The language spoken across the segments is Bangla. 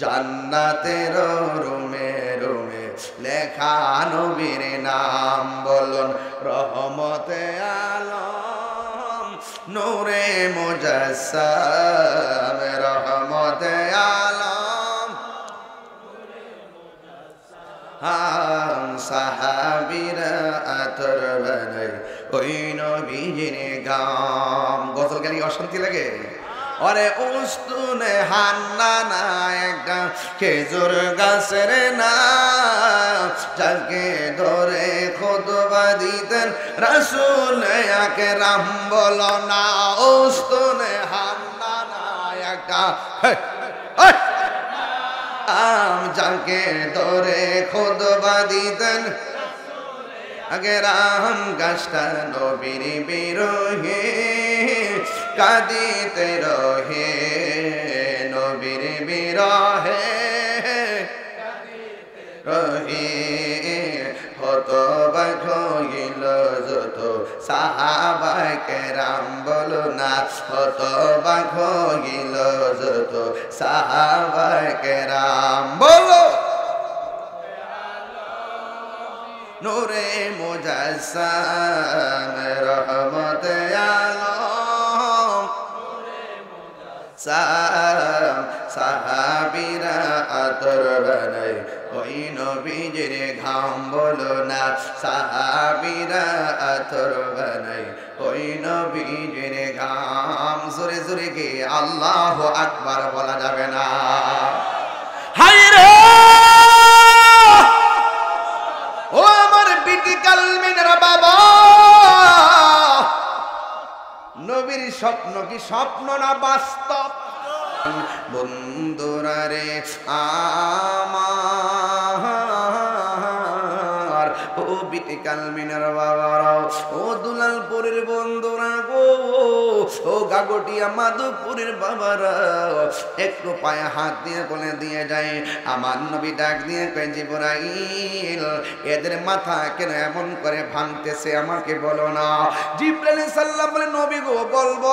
জান্নাতের রুমে রুমে লেখা নবীর নাম বলুন রহমতে আলম নূরে মুজাসসাম রহমতে আলম হাম সাহাবীরা আতর বানাই ওই নবীর গাম। গজল গালি অশান্তি লাগে? অরে উস্তুনে হান্নানা একটা খেজুর গাছের নাম যাকে ধরে খুতবা দিতেন রাসূল আকরাম বলো না উস্তুনে হান্নানা একটা যাকে ধরে খুতবা দিতেন আকরাম গাছটা নবীর বিরহে কাঁদিতে রহে নবীর বিরহে রহে হতবাক হইল যত সাহাবায়ে কেরাম বলো না হতবাক হইল যত সাহাবায়ে কেরাম বলো নূরে মুজাসসাম রহমতে আলম সাহাবীরা আতর বানাই ওই নবীজির ঘাম বলো না সাহাবীরা আতর বানাই ওই নবীজির ঘাম। জোরে জোরে গে আল্লাহু আকবার বলা যাবে না? হায় রে ও আমার বিটি কালমিনের বাবা, নবীর স্বপ্ন কি স্বপ্ন না বাস্তব? বন্ধুরা রে আমার ও বিটি কালমিনের বাবারাও ও দুলালপুরের বন্ধুরা গো ও গাগটিয়া মাধবপুরের বাবারা একটু পায়ে হাত দিয়ে বলে দিয়ে যায় আমার নবী ডাক দিয়ে কয় জিবরাইল এদের মাথা কেন এমন করে ভাঙতেছে আমাকে বলো না। জিবরাইল সাল্লাম বলে নবী গো বলবো।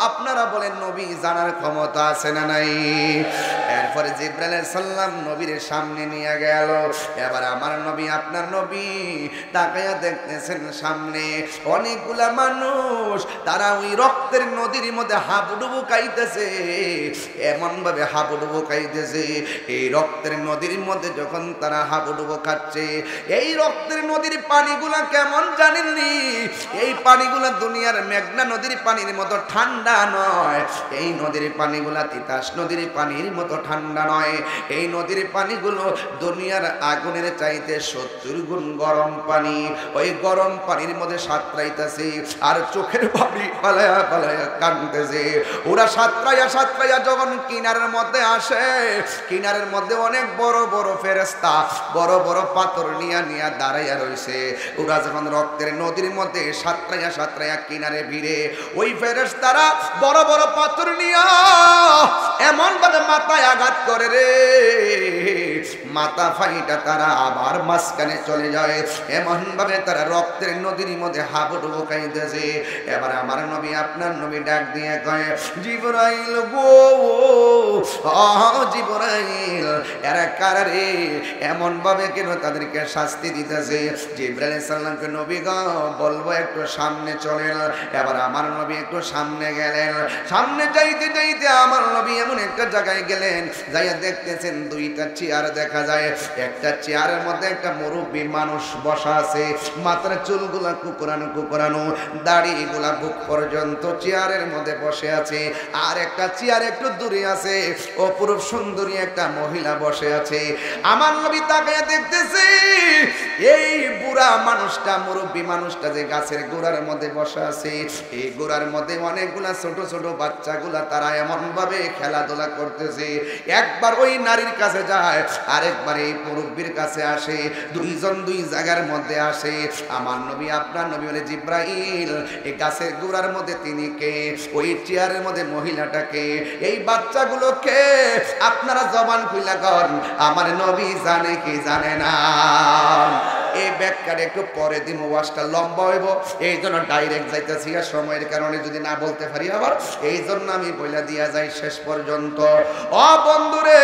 আপনারা বলেন নবী জানার ক্ষমতা আছে না নাই? এরপরে জিবরাইল সাল্লাম নবীর সামনে নিয়ে গেল। এবার আমার নবী আপনার নবী তাকায়া দেখতেছেন সামনে অনেকগুলা মানুষ তারা ওই রক্তের নদীর মধ্যে হাবুডুবু খাইতেছে, এমন ভাবে হাবুডুবু খাইতেছে। এই রক্তের নদীর মধ্যে যখন তারা হাবুডুবু খাচ্ছে এই রক্তের নদীর পানিগুলা কেমন জানেননি? এই পানিগুলা দুনিয়ার মেঘনা নদীর পানির মতো ঠান্ডা নয়, এই নদীর পানিগুলা তিতাস নদীর পানির মতো ঠান্ডা নয়। এই নদীর পানিগুলো দুনিয়ার আগুনের চাইতে 70 গুণ গরম পানি। ওই গরম পানির মধ্যে সাঁতরাইতেছে আর চোখের পানি পালায়া পালায়া কাঁদতেছে। ওরা সাঁতরাইয়া যখন কিনারের মধ্যে আসে কিনারের মধ্যে অনেক বড় বড় ফেরেশতা বড় বড় পাথর নিয়া দাঁড়াইয়া রইছে। ওরা যখন রক্তের নদীর মধ্যে সাঁতরাইয়া কিনারে ভিড়ে ওই ফেরেশতারা বড় বড় পাথর নিয়া এমন ভাবে মাথায় আঘাত করে রে মাথা ফাইটা তারা আবার মাঝখানে চলে যায়। এমন ভাবে তারা রক্তের নদীর মধ্যে হাবুডুবু খাইতেছে। এবার আমার নবী আপনার নবী ডাক দিয়ে কয় জিবরাইল গো জিবরাইল এরা কারা রে? এমন ভাবে কেন তাদেরকে শাস্তি দিতেছে? জিবরাইল সাল্লামকে নবী গো বলবো একটু সামনে চলেন। এবার আমার নবী একটু সামনে গেলেন। সামনে যাইতে যাইতে আমার নবী এমন একটা জায়গায় গেলেন যাইয়া দেখতেছেন দুইটা চেয়ার দেখা যায়। একটা চেয়ারের মধ্যে একটা মুরব্বী মানুষ বসা আছে, মাথার চুলগুলা কুকুরানো দাড়িগুলা বুক পর্যন্ত চেয়ারের মধ্যে বসে আছে। আর একটা চেয়ার একটু দূরে আছে অপরূপ সুন্দরী একটা মহিলা বসে আছে। আমার নবী তাকায়া দেখতেছে এই বুড়া মানুষটা মুরব্বী মানুষটা যে গাছের গোড়ার মধ্যে বসে আছে এই গোড়ার মধ্যে অনেকগুলা ছোট ছোট বাচ্চাগুলা তারা এমন ভাবে খেলাধুলা করতেছে। একবার ওই নারীর কাছে যায় আরেকবার এই মুরব্বীর কাছে আসে, দুইজন দুই জায়গার মধ্যে আসে। আমার নবী আপনার নবী বলে জিবরাইল এই গাছের গোড়ার মধ্যে তিনি কে? ওই চেয়ারের মধ্যে মহিলাটাকে? এই বাচ্চাগুলোকে? আপনারা জবান খুইলা কর আমার নবী জানে কি জানে না? এই ব্যাখ্যাটা একটু পরে দিন, ওয়াজটা লম্বা হইব, এই জন্য ডাইরেক্ট যাইতেছি, আর সময়ের কারণে যদি না বলতে পারি আবার, এই জন্য আমি বইলা দিয়া যাই শেষ পর্যন্ত। ও বন্ধুরে,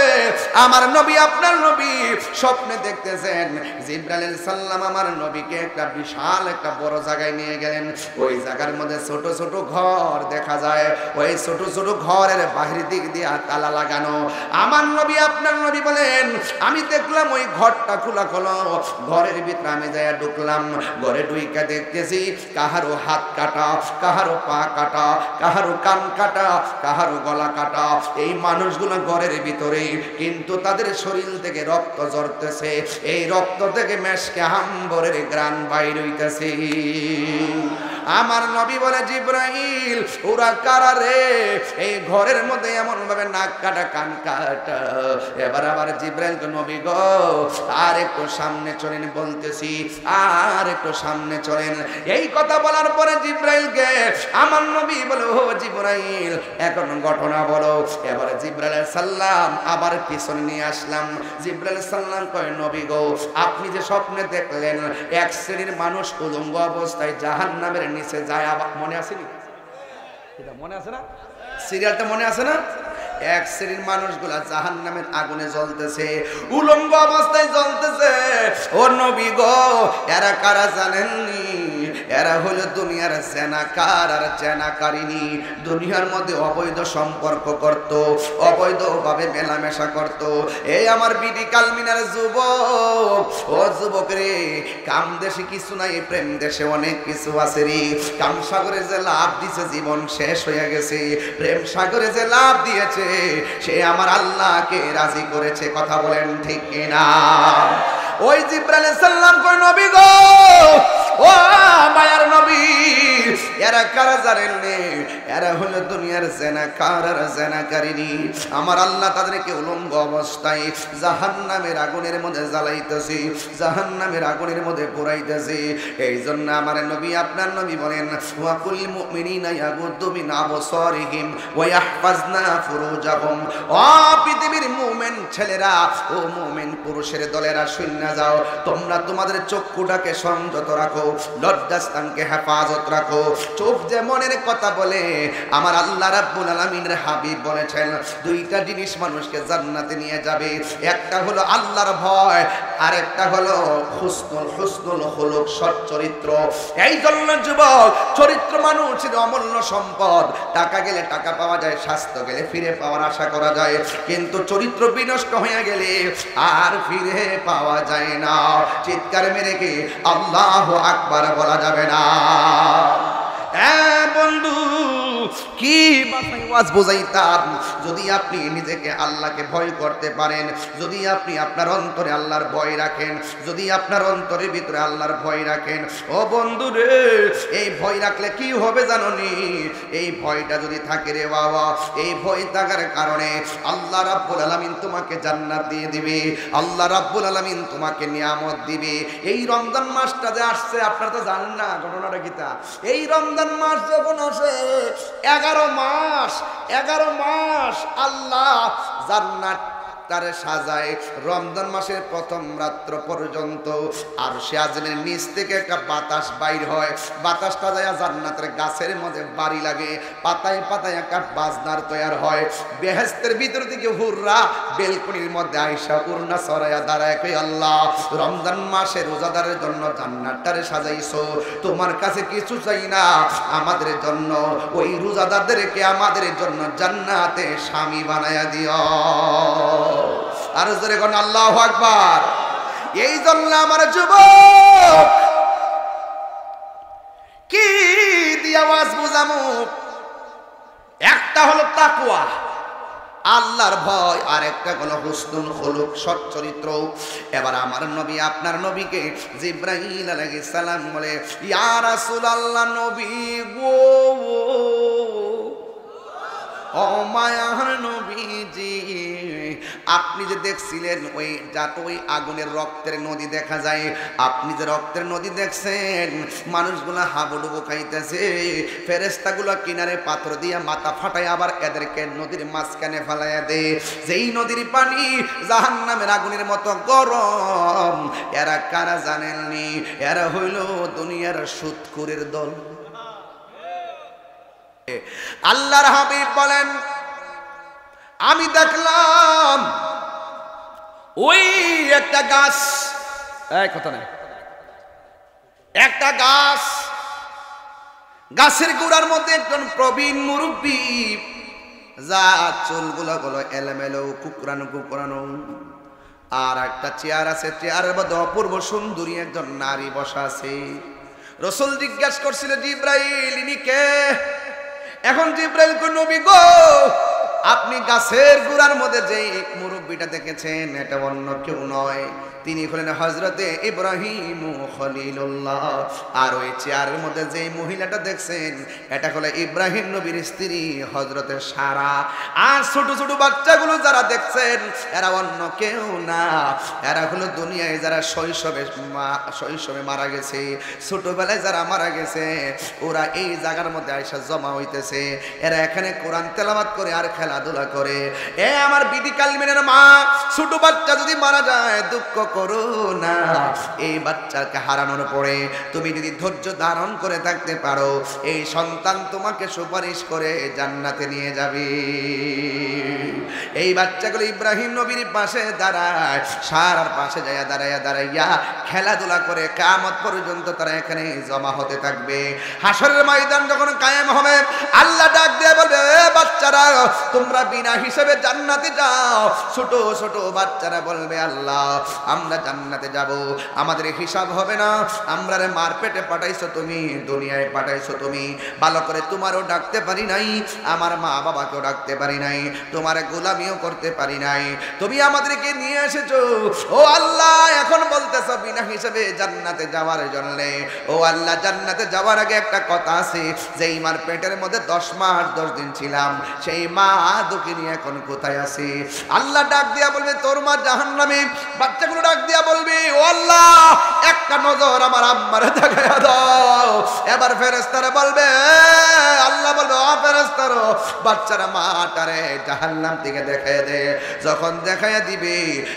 আমার নবী আপনার নবী স্বপ্নে দেখতেছেন জিবরাইল সাল্লাম আমার নবীকে একটা বিশাল একটা বড় জায়গায় নিয়ে গেলেন। ওই জায়গার মধ্যে ছোট ছোট ঘর দেখা যায়, ওই ছোট ছোট ঘরের বাহির দিক দিয়ে তালা লাগানো। আমার নবী আপনার নবী বলেন আমি দেখলাম ওই ঘরটা খোলা খোলা, ঘরের ভিতরে আমি যাইয়া ঢুকলাম। ঘরে ঢুইকা দেখতেছি কাহারো হাত কাটা, কাহারো পা কাটা, কাহারো কান কাটা, কাহারো গলা কাটা। এই মানুষগুলো ঘরের ভিতরে, কিন্তু তাদের শরীর থেকে রক্ত ঝরতেছে, এই রক্ত থেকে মেশকে হাম্বরের গ্রান বাইর হইতেছে। আমার নবী বলে জিবরাইল ওরা কারা রে? এই ঘরের মধ্যে এমন ভাবে নাক কাটা কান কাটা। এবার আবার জিবরাইল কে নবী গো আর একটু সামনে চলেন, বলতেছি আর একটু সামনে চলেন। এই কথা বলার পরে জিবরাইলকে আমার নবী বলে ও জিবরাইল এখন ঘটনা বলো। এবার জিবরাইল সাল্লাম আবার পিছনে নিয়ে আসলাম। জিবরাইল সাল্লাম কয় নবী গো আপনি যে স্বপ্নে দেখলেন এক শ্রেণীর মানুষ উলঙ্গ অবস্থায় জাহান্নামের নিচে যায়, মনে আছে নি? এটা মনে আছে না? সিরিয়ালটা মনে আছে না? এক শ্রেণীর মানুষগুলা জাহান্নামের আগুনে জ্বলতেছে, উলঙ্গ অবস্থায় জ্বলতেছে। ও নবী গো এরা কারা জানেননি? এরা হলো দুনিয়ার জেনাকার আর জেনাকারিনী। দুনিয়ার মধ্যে অবৈধ সম্পর্ক করত, অবৈধভাবে মেলামেশা করত। এই আমার বিডি কালমিনার যুবক, ও যুবক রে, কাম দেশে কিছু নাই, প্রেম দেশে অনেক কিছু আছে রে। কাম সাগরে যে লাভ দিছে জীবন শেষ হয়ে গেছে, প্রেম সাগরে যে লাভ দিয়েছে সে আমার আল্লাহকে রাজি করেছে। কথা বলেন ঠিক কিনা? ওই জিবরাইল সাল্লাম কই নবী গো ও মায়ার নবী এরা কারা জানেন নে? এরা হলো দুনিয়ার জেনাকার আর জেনাকারিনী। আমার আল্লাহ তাদেরকে উলঙ্গ অবস্থায় জাহান্নামের আগুনের মধ্যে জ্বালাইতেছে, জাহান্নামের আগুনের মধ্যে পোড়াইতেছে। এই জন্য আমার নবী আপনার নবী বলেন ওয়া কুল মুমিনিনা ইয়াগুদ্দু মিন আবসারিহিম ওয়া ইয়াহফাজনা ফুরুজাহুম। ও পৃথিবীর মুমিন ছেলেরা, ও মুমিন পুরুষের দলেরা শুনে যাও, তোমরা তোমাদের চক্ষুটাকে সংযত রাখো, লজ্জাস্থানকে হেফাজত রাখো। চোখ যে মনের কথা বলে, আমার আল্লাহ রাব্বুল আলামিনের হাবিব বলেছেন দুইটা জিনিস মানুষকে জান্নাতে নিয়ে যাবে, একটা হলো আল্লাহর ভয়, আর একটা হলো হুসনুল খুলুক, সৎ চরিত্র। এই জন্য যুবক, চরিত্র মানুষের অমূল্য সম্পদ। টাকা গেলে টাকা পাওয়া যায়, স্বাস্থ্য গেলে ফিরে পাওয়ার আশা করা যায়, কিন্তু চরিত্র বিনষ্ট হয়ে গেলে আর ফিরে পাওয়া যায় না। চিৎকার মেরে কি আল্লাহু আকবার বলা যাবে না? বন্ধু কি ওয়াজ বোঝাইতাম, যদি আপনি নিজেকে আল্লাহকে ভয় করতে পারেন, যদি আপনি আপনার অন্তরে আল্লাহর ভয় রাখেন, যদি আপনার অন্তরের ভিতরে আল্লাহর ভয় রাখেন, ও বন্ধু রে, এই ভয় রাখলে কি হবে জানোনি? এই ভয়টা যদি থাকে রে বাবা, এই ভয় থাকার কারণে আল্লাহ রাব্বুল আলামিন তোমাকে জান্নাত দিয়ে দিবে, আল্লাহ রাব্বুল আলামিন তোমাকে নিয়ামত দিবে। এই রমজান মাসটা যে আসছে আপনারা তো জানেন না ঘটনাটা কিতা। এই রমজান মাস যখন আসে 11 মাস আল্লাহ জান্নাত তারে সাজায়। রমজান মাসের প্রথম রাত্র পর্যন্ত আর সে আজমের নিচ থেকে একটা বাতাস বাইর হয়, বাতাসটা যায় জান্নাতের গাছের মধ্যে বাড়ি লাগে, পাতায় পাতায় একটা বাজনার তৈরি হয়। বেহেশতের ভিতর থেকে হুররা বেলকনির মধ্যে আইসা উড়না ছড়াইয়া দাঁড়ায় কই আল্লাহ রমজান মাসে রোজাদারের জন্য জান্নাতটারে সাজাইছো, তোমার কাছে কিছু চাই না, আমাদের জন্য ওই রোজাদারদেরকে আমাদের জন্য জান্নাতে স্বামী বানায়া দিও। আর জোরে কোন আল্লাহু আকবার। এই জন্য আমার যুবক কি দিয়ে আওয়াজ বুঝামু, একটা হলো তাকওয়া আল্লাহর ভয়, আর একটা হলো হুসনুল খুলুক, সৎ চরিত্র। এবার আমার নবী আপনার নবীকে জিবরাইল আলাইহিস সালাম বলে ইয়া রাসূলুল্লাহ নবী গো ও মায়ার নবীজি, আপনি যে দেখছিলেন ওই ওই আগুনের রক্তের নদী দেখা যায়, আপনি যে রক্তের নদী দেখছেন, মানুষগুলা হাবুডুবু খাইতেছে, ফেরেশতাগুলো কিনারে পাথর দিয়া মাথা ফাটায় আবার এদেরকে নদীর মাঝখানে ফেলাইয়া দে। যেই নদীর পানি জাহান্নামের আগুনের মতো গরম। এরা কারা জানেননি? এরা হইল দুনিয়ার সুদখোরের দল। আল্লাহর হাবিব বলেন, আমি দেখলাম ওই একটা গাছ, কথা নাই, একটা গাছ, গাছের গোড়ার মধ্যে একজন প্রবীণ মুরব্বী, যা চুলগুলো গুলো এলোমেলো কুকরানো কুকরানো, আর একটা চেয়ার আছে, চেয়ারের মধ্যে অপূর্ব সুন্দরী একজন নারী বসা আছে। রাসূল জিজ্ঞাসা করছিল, জিব্রাইল ইনি কে? এখন জিব্রাইল কো, নবী গো, আপনি গাছের গোড়ার মধ্যে যেই মুরব্বীটা দেখেছেন, এটা অন্য কেউ নয়, তিনি হলেন হযরতে ইব্রাহিম খলিলুল্লাহ। আর ওই চেয়ারের মধ্যে যেই মহিলাটা দেখছেন, এটা হলো ইব্রাহিম নবীর স্ত্রী হযরতে সারা। আর ছোট ছোট বাচ্চাগুলো যারা দেখছেন, এরা অন্য কেউ না, এরা হলো দুনিয়ায় যারা শৈশবে মারা গেছে, ছোটবেলায় যারা মারা গেছে, ওরা এই জায়গার মধ্যে আইসা জমা হইতেছে। এরা এখানে কোরআন তেলাওয়াত করে আর খেলাধুলা করে। এ আমার বিবি কালমিনের মা, ছোট বাচ্চা যদি মারা যায় দুঃখ করো না। এই বাচ্চাকে হারানোর পরে তুমি যদি ধৈর্য ধারণ করে থাকতে পারো, এই সন্তান তোমাকে সুপারিশ করে জান্নাতে নিয়ে যাবে। এই বাচ্চাগুলো ইব্রাহিম নবীর পাশে দাঁড়ায়, সারার পাশে যায় দাঁড়াইয়া খেলাধুলা করে কিয়ামত পর্যন্ত তারা এখানে জমা হতে থাকবে। হাসরের ময়দান যখন কায়েম হবে, আল্লাহ ডাক দিয়ে বলবে, বাচ্চারা তোমরা বিনা হিসেবে জান্নাতে যাও। ছোট ছোট বাচ্চারা বলবে, আল্লাহ আমরা জান্নাতে যাব, আমাদের হিসাব হবে না, আমরা রে মার পেটে পাঠাইছো তুমি, দুনিয়ায় পাঠাইছো তুমি, ভালো করে তোমারও ডাকতে পারি নাই, আমার মা বাবাকেও ডাকতে পারি নাই, তোমার গোলামিও করতে পারি নাই, তুমি আমাদেরকে নিয়ে এসেছো। ও আল্লাহ, এখন বলতেছো বিনা হিসেবে জান্নাতে যাওয়ার জন্য। ও আল্লাহ, জান্নাতে যাওয়ার আগে একটা কথা আছে, যেই মার পেটের মধ্যে 10 মাস 10 দিন ছিলাম, সেই মা দুঃখিনী এখন কোথায় আছে? আল্লাহ ডাক দিয়া বলবে, তোর মা জাহান্নামে। বাচ্চাগুলো ডাক দিয়া বলবে, ও আল্লাহ একটা নজর আমার আম্মারে দেখায়া দাও। এবার ফেরেশতারা বলবে, আল্লাহ বলবে, ও ফেরেশতারা, বাচ্চারা মাটারে জাহান্নাম থেকে দেখায় দে। যখন দেখায়া দিবে,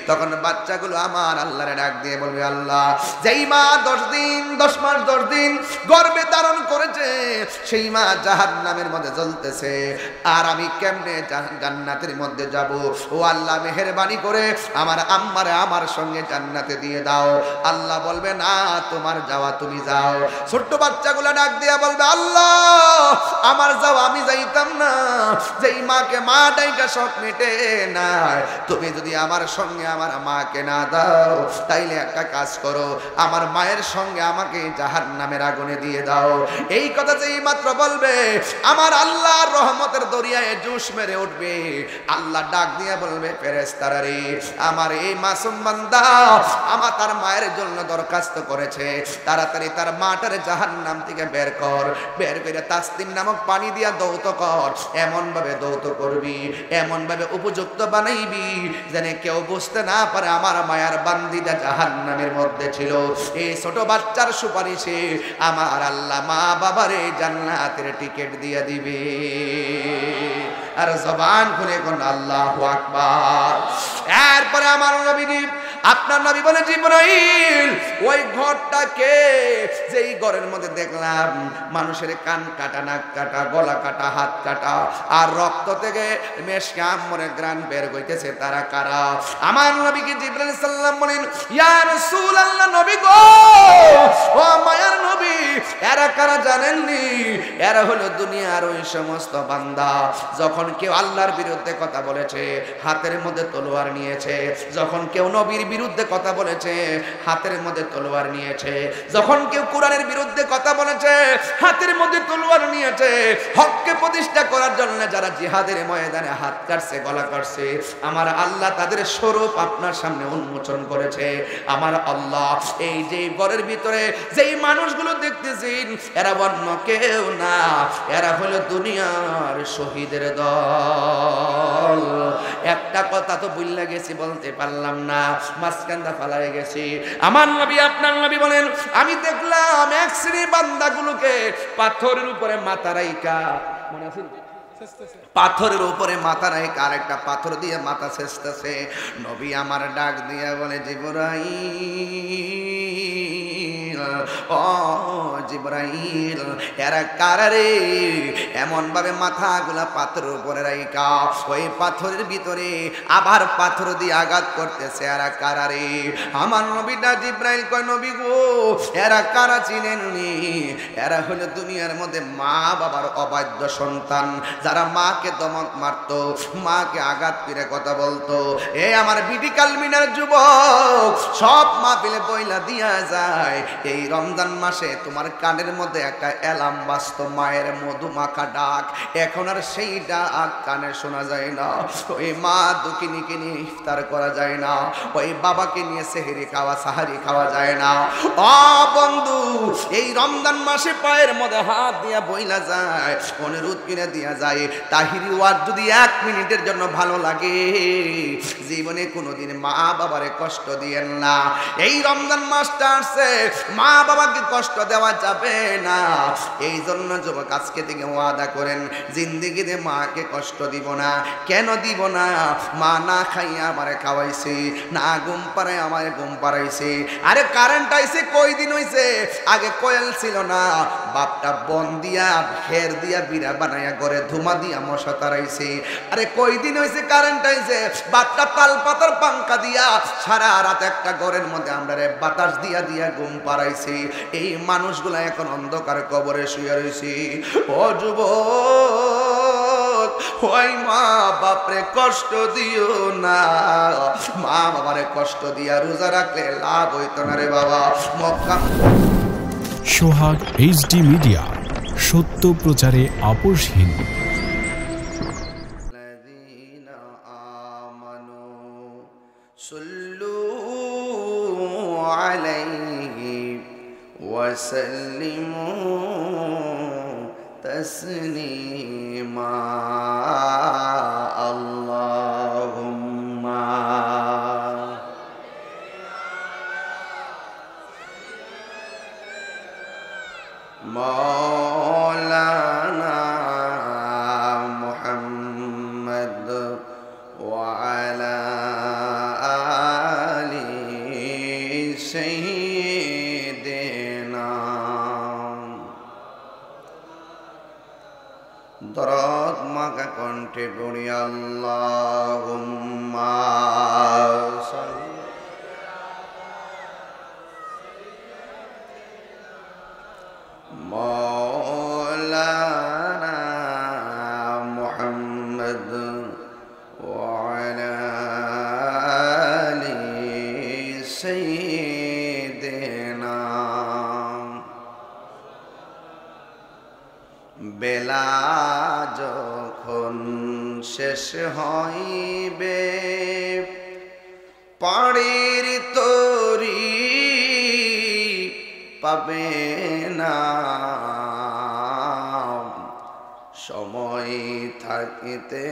তখন বাচ্চাগুলো আমার আল্লাহরে ডাক দিয়ে বলবে, আল্লাহ যেই মা 10 দিন 10 মাস 10 দিন গর্ভে ধারণ করেছে, সেই মা জাহান্নামের মধ্যে জ্বলতেছে, আর আমি কেমনে জান্নাতের মধ্যে যাব? ও আল্লাহ মেহেরবানি করে আমার আম্মারে আমার সঙ্গে জান্নাতে দিয়ে দাও। আল্লাহ বলবে, না, তোমার যাওয়া তুমি যাও। ছোট্ট বাচ্চাগুলো ডাক দিয়া বলবে, আল্লাহ আমার যাও, আমি যাইতাম না, যেই মাকে মা ডাইকা সব মেটে না, তুমি যদি আমার সঙ্গে আমার মাকে না দাও, তাইলে একটা কাজ করো, আমার মায়ের সঙ্গে আমাকে জাহান্নামের আগুনে দিয়ে দাও। এই কথা যেই মাত্র বলবে, আমার আল্লাহর রহমতের দরিয়ায় জোশ মেরে উঠবে। আল্লাহ ডাক দিয়ে বলবে, ফেরেশতারা রে, আমার এই মাসুম বান্দা আমার তার মায়ের জন্য দরখাস্ত করেছে, তাড়াতাড়ি তার মাটারে জাহান্নাম থেকে বের কর, বের করে তাসলিম নামক পানি দিয়া দৌত কর। এমন ভাবে দৌত করবি, এমন ভাবে উপযুক্ত বানাইবি, যেন কেউ বুঝতে না পারে আমার মায়ার বান্দিটা জাহান্নামের মধ্যে ছিল। এই ছোট বাচ্চার সুপারিশে আমার আল্লাহ মা বাবারে জান্নাতের টিকিট দিয়ে দিবে। আর জবান খুলে কোন আল্লাহু আকবার। এরপরে আমার নবী, আপনার নবী বলে, জিবরাইল ওই ঘরটাকে, যেই ঘরের মধ্যে দেখলাম মানুষের কান কাটা, নাক কাটা, গলা কাটা, হাত কাটা, আর রক্ত থেকে মেশকে আম্মরে গ্রান বের হইতেছে, তারা কারা? আমার নবীকে জিবরাইল সাল্লাম বলেন, ইয়া রাসূলুল্লাহ, নবী গো, ও মায়ার নবী, এরা কারা জানেননি? এরা হলো দুনিয়ার ওই সমস্ত বান্দা, যখন কেউ আল্লাহর বিরুদ্ধে কথা বলেছে, হাতের মধ্যে তলোয়ার নিয়েছে, যখন কেউ নবীর বিরুদ্ধে কথা বলেছে হাতের মধ্যে তলোয়ার নিয়েছে, যখন কেউ কোরআনের বিরুদ্ধে কথা বলেছে হাতের মধ্যে তলোয়ার নিয়েছে, হককে প্রতিষ্ঠা করার জন্য যারা জিহাদের ময়দানে হাত কাটছে গলা কাটছে, আমার আল্লাহ তাদের স্বরূপ আপনার সামনে উন্মোচন করেছে। আমার আল্লাহ এই যে ঘরের ভিতরে যেই মানুষগুলো দেখতেছেন এরা অন্য কেউ না, এরা হলো দুনিয়ার শহীদের দল। একটা কথা তো ভুলে গেছি, বলতে পারলাম না, মাঝখানটা ফালাই গেছি। আমার নবী আপনার নবী বলেন, আমি দেখলাম এক শ্রেণীর বান্দাগুলোকে পাথরের উপরে মাথা রাইখা, মনে আছে পাথরের উপরে মাথা রাইখা আরেকটা পাথর দিয়ে মাথা ছেঁচতেছে। নবী আমার ডাক দিয়া বলে, জিবরাইল, ও জিবরাইল, এরা কারারে এমন ভাবে মাথাগুলা পাথরের উপরে রাইখা ওই পাথরের ভিতরে আবার পাথর দিয়ে আঘাত করতেছে, এরা কারারে? আমার নবীটা জিবরাইল কয়, নবী গো এরা কারা চিনেননি? এরা হলো দুনিয়ার মধ্যে মা বাবার অবাধ্য সন্তান, যারা মাকে দমক মারত, মাকে আঘাত করে কথা বলতো। এ আমার বিডি কালমিনার যুবক, সব মাহফিলে বইলা দিয়া যায়, এই রমজান মাসে তোমার কানের মধ্যে একটা অ্যালার্ম বাজতো, মায়ের মধু মাখা ডাক, এখন আর সেই ডাক কানে শোনা যায় না। ওই মা দুঃখিনীকে নিয়ে ইফতার করা যায় না, ওই বাবাকে নিয়ে সেহরি খাওয়া সাহারি খাওয়া যায় না। ও বন্ধু, এই রমজান মাসে পায়ের মধ্যে হাত দিয়া বইলা যায়, অনুরোধ কিনে দিয়া যায়, তাহিরি ওয়াজ যদি 1 মিনিটের জন্য ভালো লাগে, জীবনে কোনোদিন মা বাবারে কষ্ট দিয়েন না। এই রমজান মাসটা আসছে, মা বাবাকে কষ্ট দেওয়া যাবে না। এই জন্য যুবক আজকে থেকে ওয়াদা করেন, জিন্দেগিতে মাকে কষ্ট দিব না। কেন দিব না? মা না খাইয়া আমারে খাওয়াইছে, না ঘুম পাড়ায় আমারে ঘুম পাড়াইছে। আরে কারেন্ট আইছে কয়দিন হইছে, আগে কোয়েল ছিল না, বাপটা বন দিয়া ঘের দিয়া বিড়া বানাইয়া ঘরে ধুমা দিয়া মশা তারাইছে। আরে কয়দিন হইছে কারেন্ট আইছে, বাপটা তাল পাতার পাঙ্খা দিয়া সারা রাত একটা ঘরের মধ্যে আমরা বাতাস দিয়া দিয়া ঘুম পাড়াইছে। এই মানুষগুলা এখন অন্ধকার কবরে শুয়ে রয়েছে। ও যুবক, ওই মা বাপরে কষ্ট দিও না, মা বাবারে কষ্ট দিয়া রোজা রাখলে লাভ হইতো না রে বাবা। মক্কা সোহাগ এইচডি মিডিয়া, সত্য প্রচারে আপোষহীন। সাল্লু আলাইহি ওয়া সাল্লিমু তাসলিমা। আল্লাহুম্মা মাওলানা মুহাম্মদ ওয়া আলা আলি সাইয়্যিদিনা। দরদ মাকা কণ্ঠে পড়ি, আল্লাহুম্মা মাওলানা মুহাম্মদ ওয়া আলা আলি সাইয়্যিদিনা। বেলা যখন শেষ হইবে, পাড়ির তরি পাবে না, সময় থাকিতে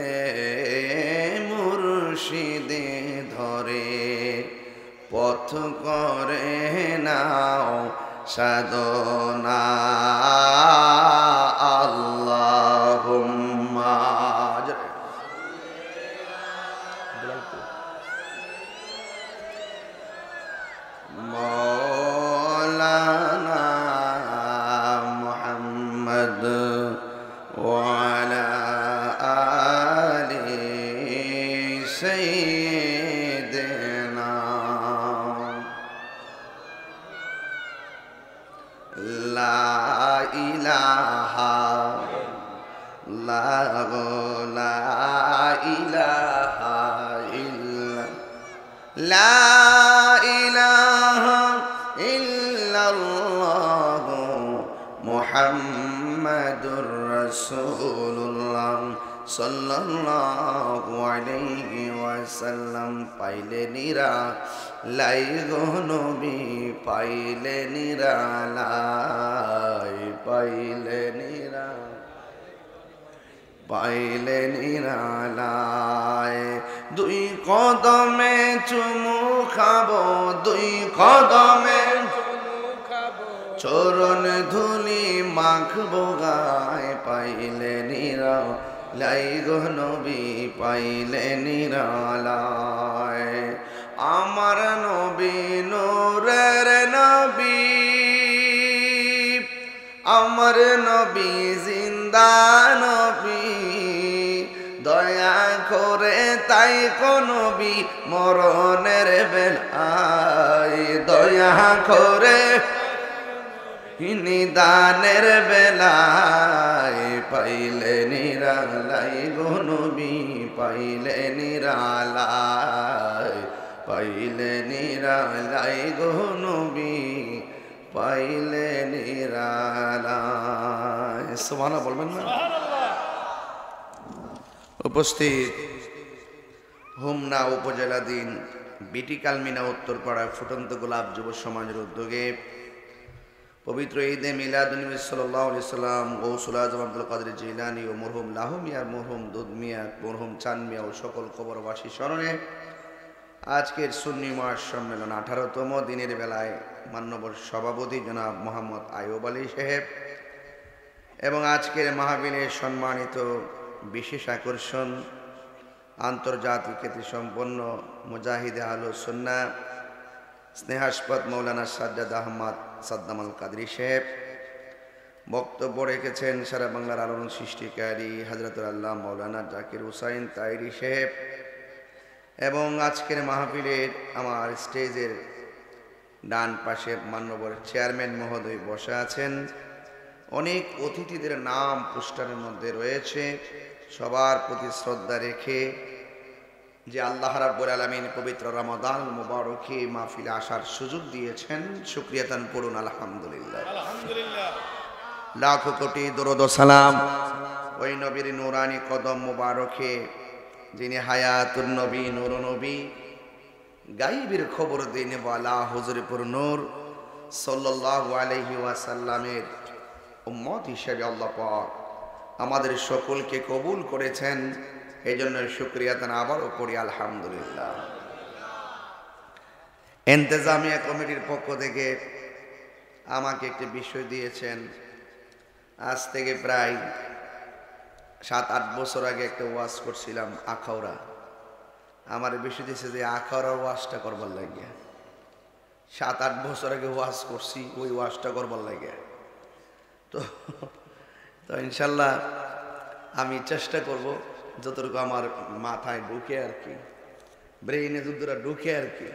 মুর্শিদে ধরে পথ করে নাও সাধনা। আল্লাহুম্মা মাওলানা মুহাম্মদ ওয়া আলা আলি সাইয়্যিদিনা। লা ইলাহা লা ইলাহা ইল্লা লা রাসূলুল্লাহ সাল্লাল্লাহু আলাইহি ওয়াসাল্লাম পাইলে নিরালাই গো নবী পাইলে নিরালাই পাইলে নিরালায় দুই কদমে চুমু খাবো দুই কদমে চরণ ধুলি মাখবো গায় পাইলে নিরালাই গো নবী পাইলে নিরালায় আমার নবী নূরের নবী আমার নবী জিন্দা নবী দয়া করে তাই কোন নবী মরণের বেলায় দয়া করে নিদানের বেলায় পাইলে নিরালাই গো নবী পাইলে নিরালাই পাইলে নিরালাই গো নবী পাইলে নিরালায় সুবহানাল্লাহ বলবেন না উপস্থিত হোমনা উপজেলাধীন বিটি কালমিনা উত্তরপাড়া ফুটন্ত গোলাপ যুব সমাজের উদ্যোগে পবিত্র ঈদে মিলাদুন্নবী সাল্লাল্লাহু আলাইহি সাল্লাম গৌসুল আজম আব্দুল কাদের জিলানী ও মরহুম লাহু মিয়া মরহুম দুধ মিয়া মরহুম চাঁদ মিয়া ও সকল কবরবাসী স্মরণে আজকের সুন্নি মহাসম্মেলন 18তম দিনের বেলায় মান্যবর সভাপতি জনাব মোহাম্মদ আইয়ুব আলী সাহেব এবং আজকের মাহফিলের সম্মানিত বিশেষ আকর্ষণ আন্তর্জাতিক খ্যাতিসম্পন্ন মুজাহিদে আহলুস সুন্নাহ স্নেহাস্পদ মৌলানা সাজ্জাদ আহমদ সাদ্দাম আল কাদরি সাহেব বক্তব্য রেখেছেন সারা বাংলার আলোড়ন সৃষ্টিকারী হযরতুল আল্লাহ মৌলানা জাকির হুসাইন তাইরি সাহেব এবং আজকের মাহফিলের আমার স্টেজের ডান পাশে মান্যবর চেয়ারম্যান মহোদয় বসে আছেন অনেক অতিথিদের নাম পোস্টারের মধ্যে রয়েছে সবার প্রতি শ্রদ্ধা রেখে যে আল্লাহ রাব্বুল আলামিন পবিত্র রমাদান মুবারকে মাহফিলে আসার সুযোগ দিয়েছেন শুকরিয়া তান করুন আলহামদুলিল্লাহ আলহামদুলিল্লাহ লাখো কোটি দরুদ ও সালাম ওই নবীর নূরানি কদম মুবারকে যিনি হায়াতুন নবী নূরুন নবী গায়বের খবর দিনে ওয়ালা হুজুরপুর নূর সাল্লাল্লাহু আলাইহি ওয়াসাল্লামের উম্মত হিসেবে আল্লাহ পাক আমাদের সকলকে কবুল করেছেন এই জন্য শুকরিয়া তান আবারও করি আলহামদুলিল্লাহ ইন্তেজামিয়া কমিটির পক্ষ থেকে আমাকে একটি বিষয় দিয়েছেন আজ থেকে প্রায় 7-8 বছর আগে একটা ওয়াজ করছিলাম আখাউড়া আমার বিষয় দিয়েছে যে আখাউড়ার ওয়াজটা করবার লাগিয়া 7-8 বছর আগে ওয়াজ করছি ওই ওয়াজটা করবার লাগিয়া তো ইনশাল্লাহ আমি চেষ্টা করব যতটুকু আমার মাথায় ঢুকে আর কি ব্রেইনে যতটা ঢুকে আর কি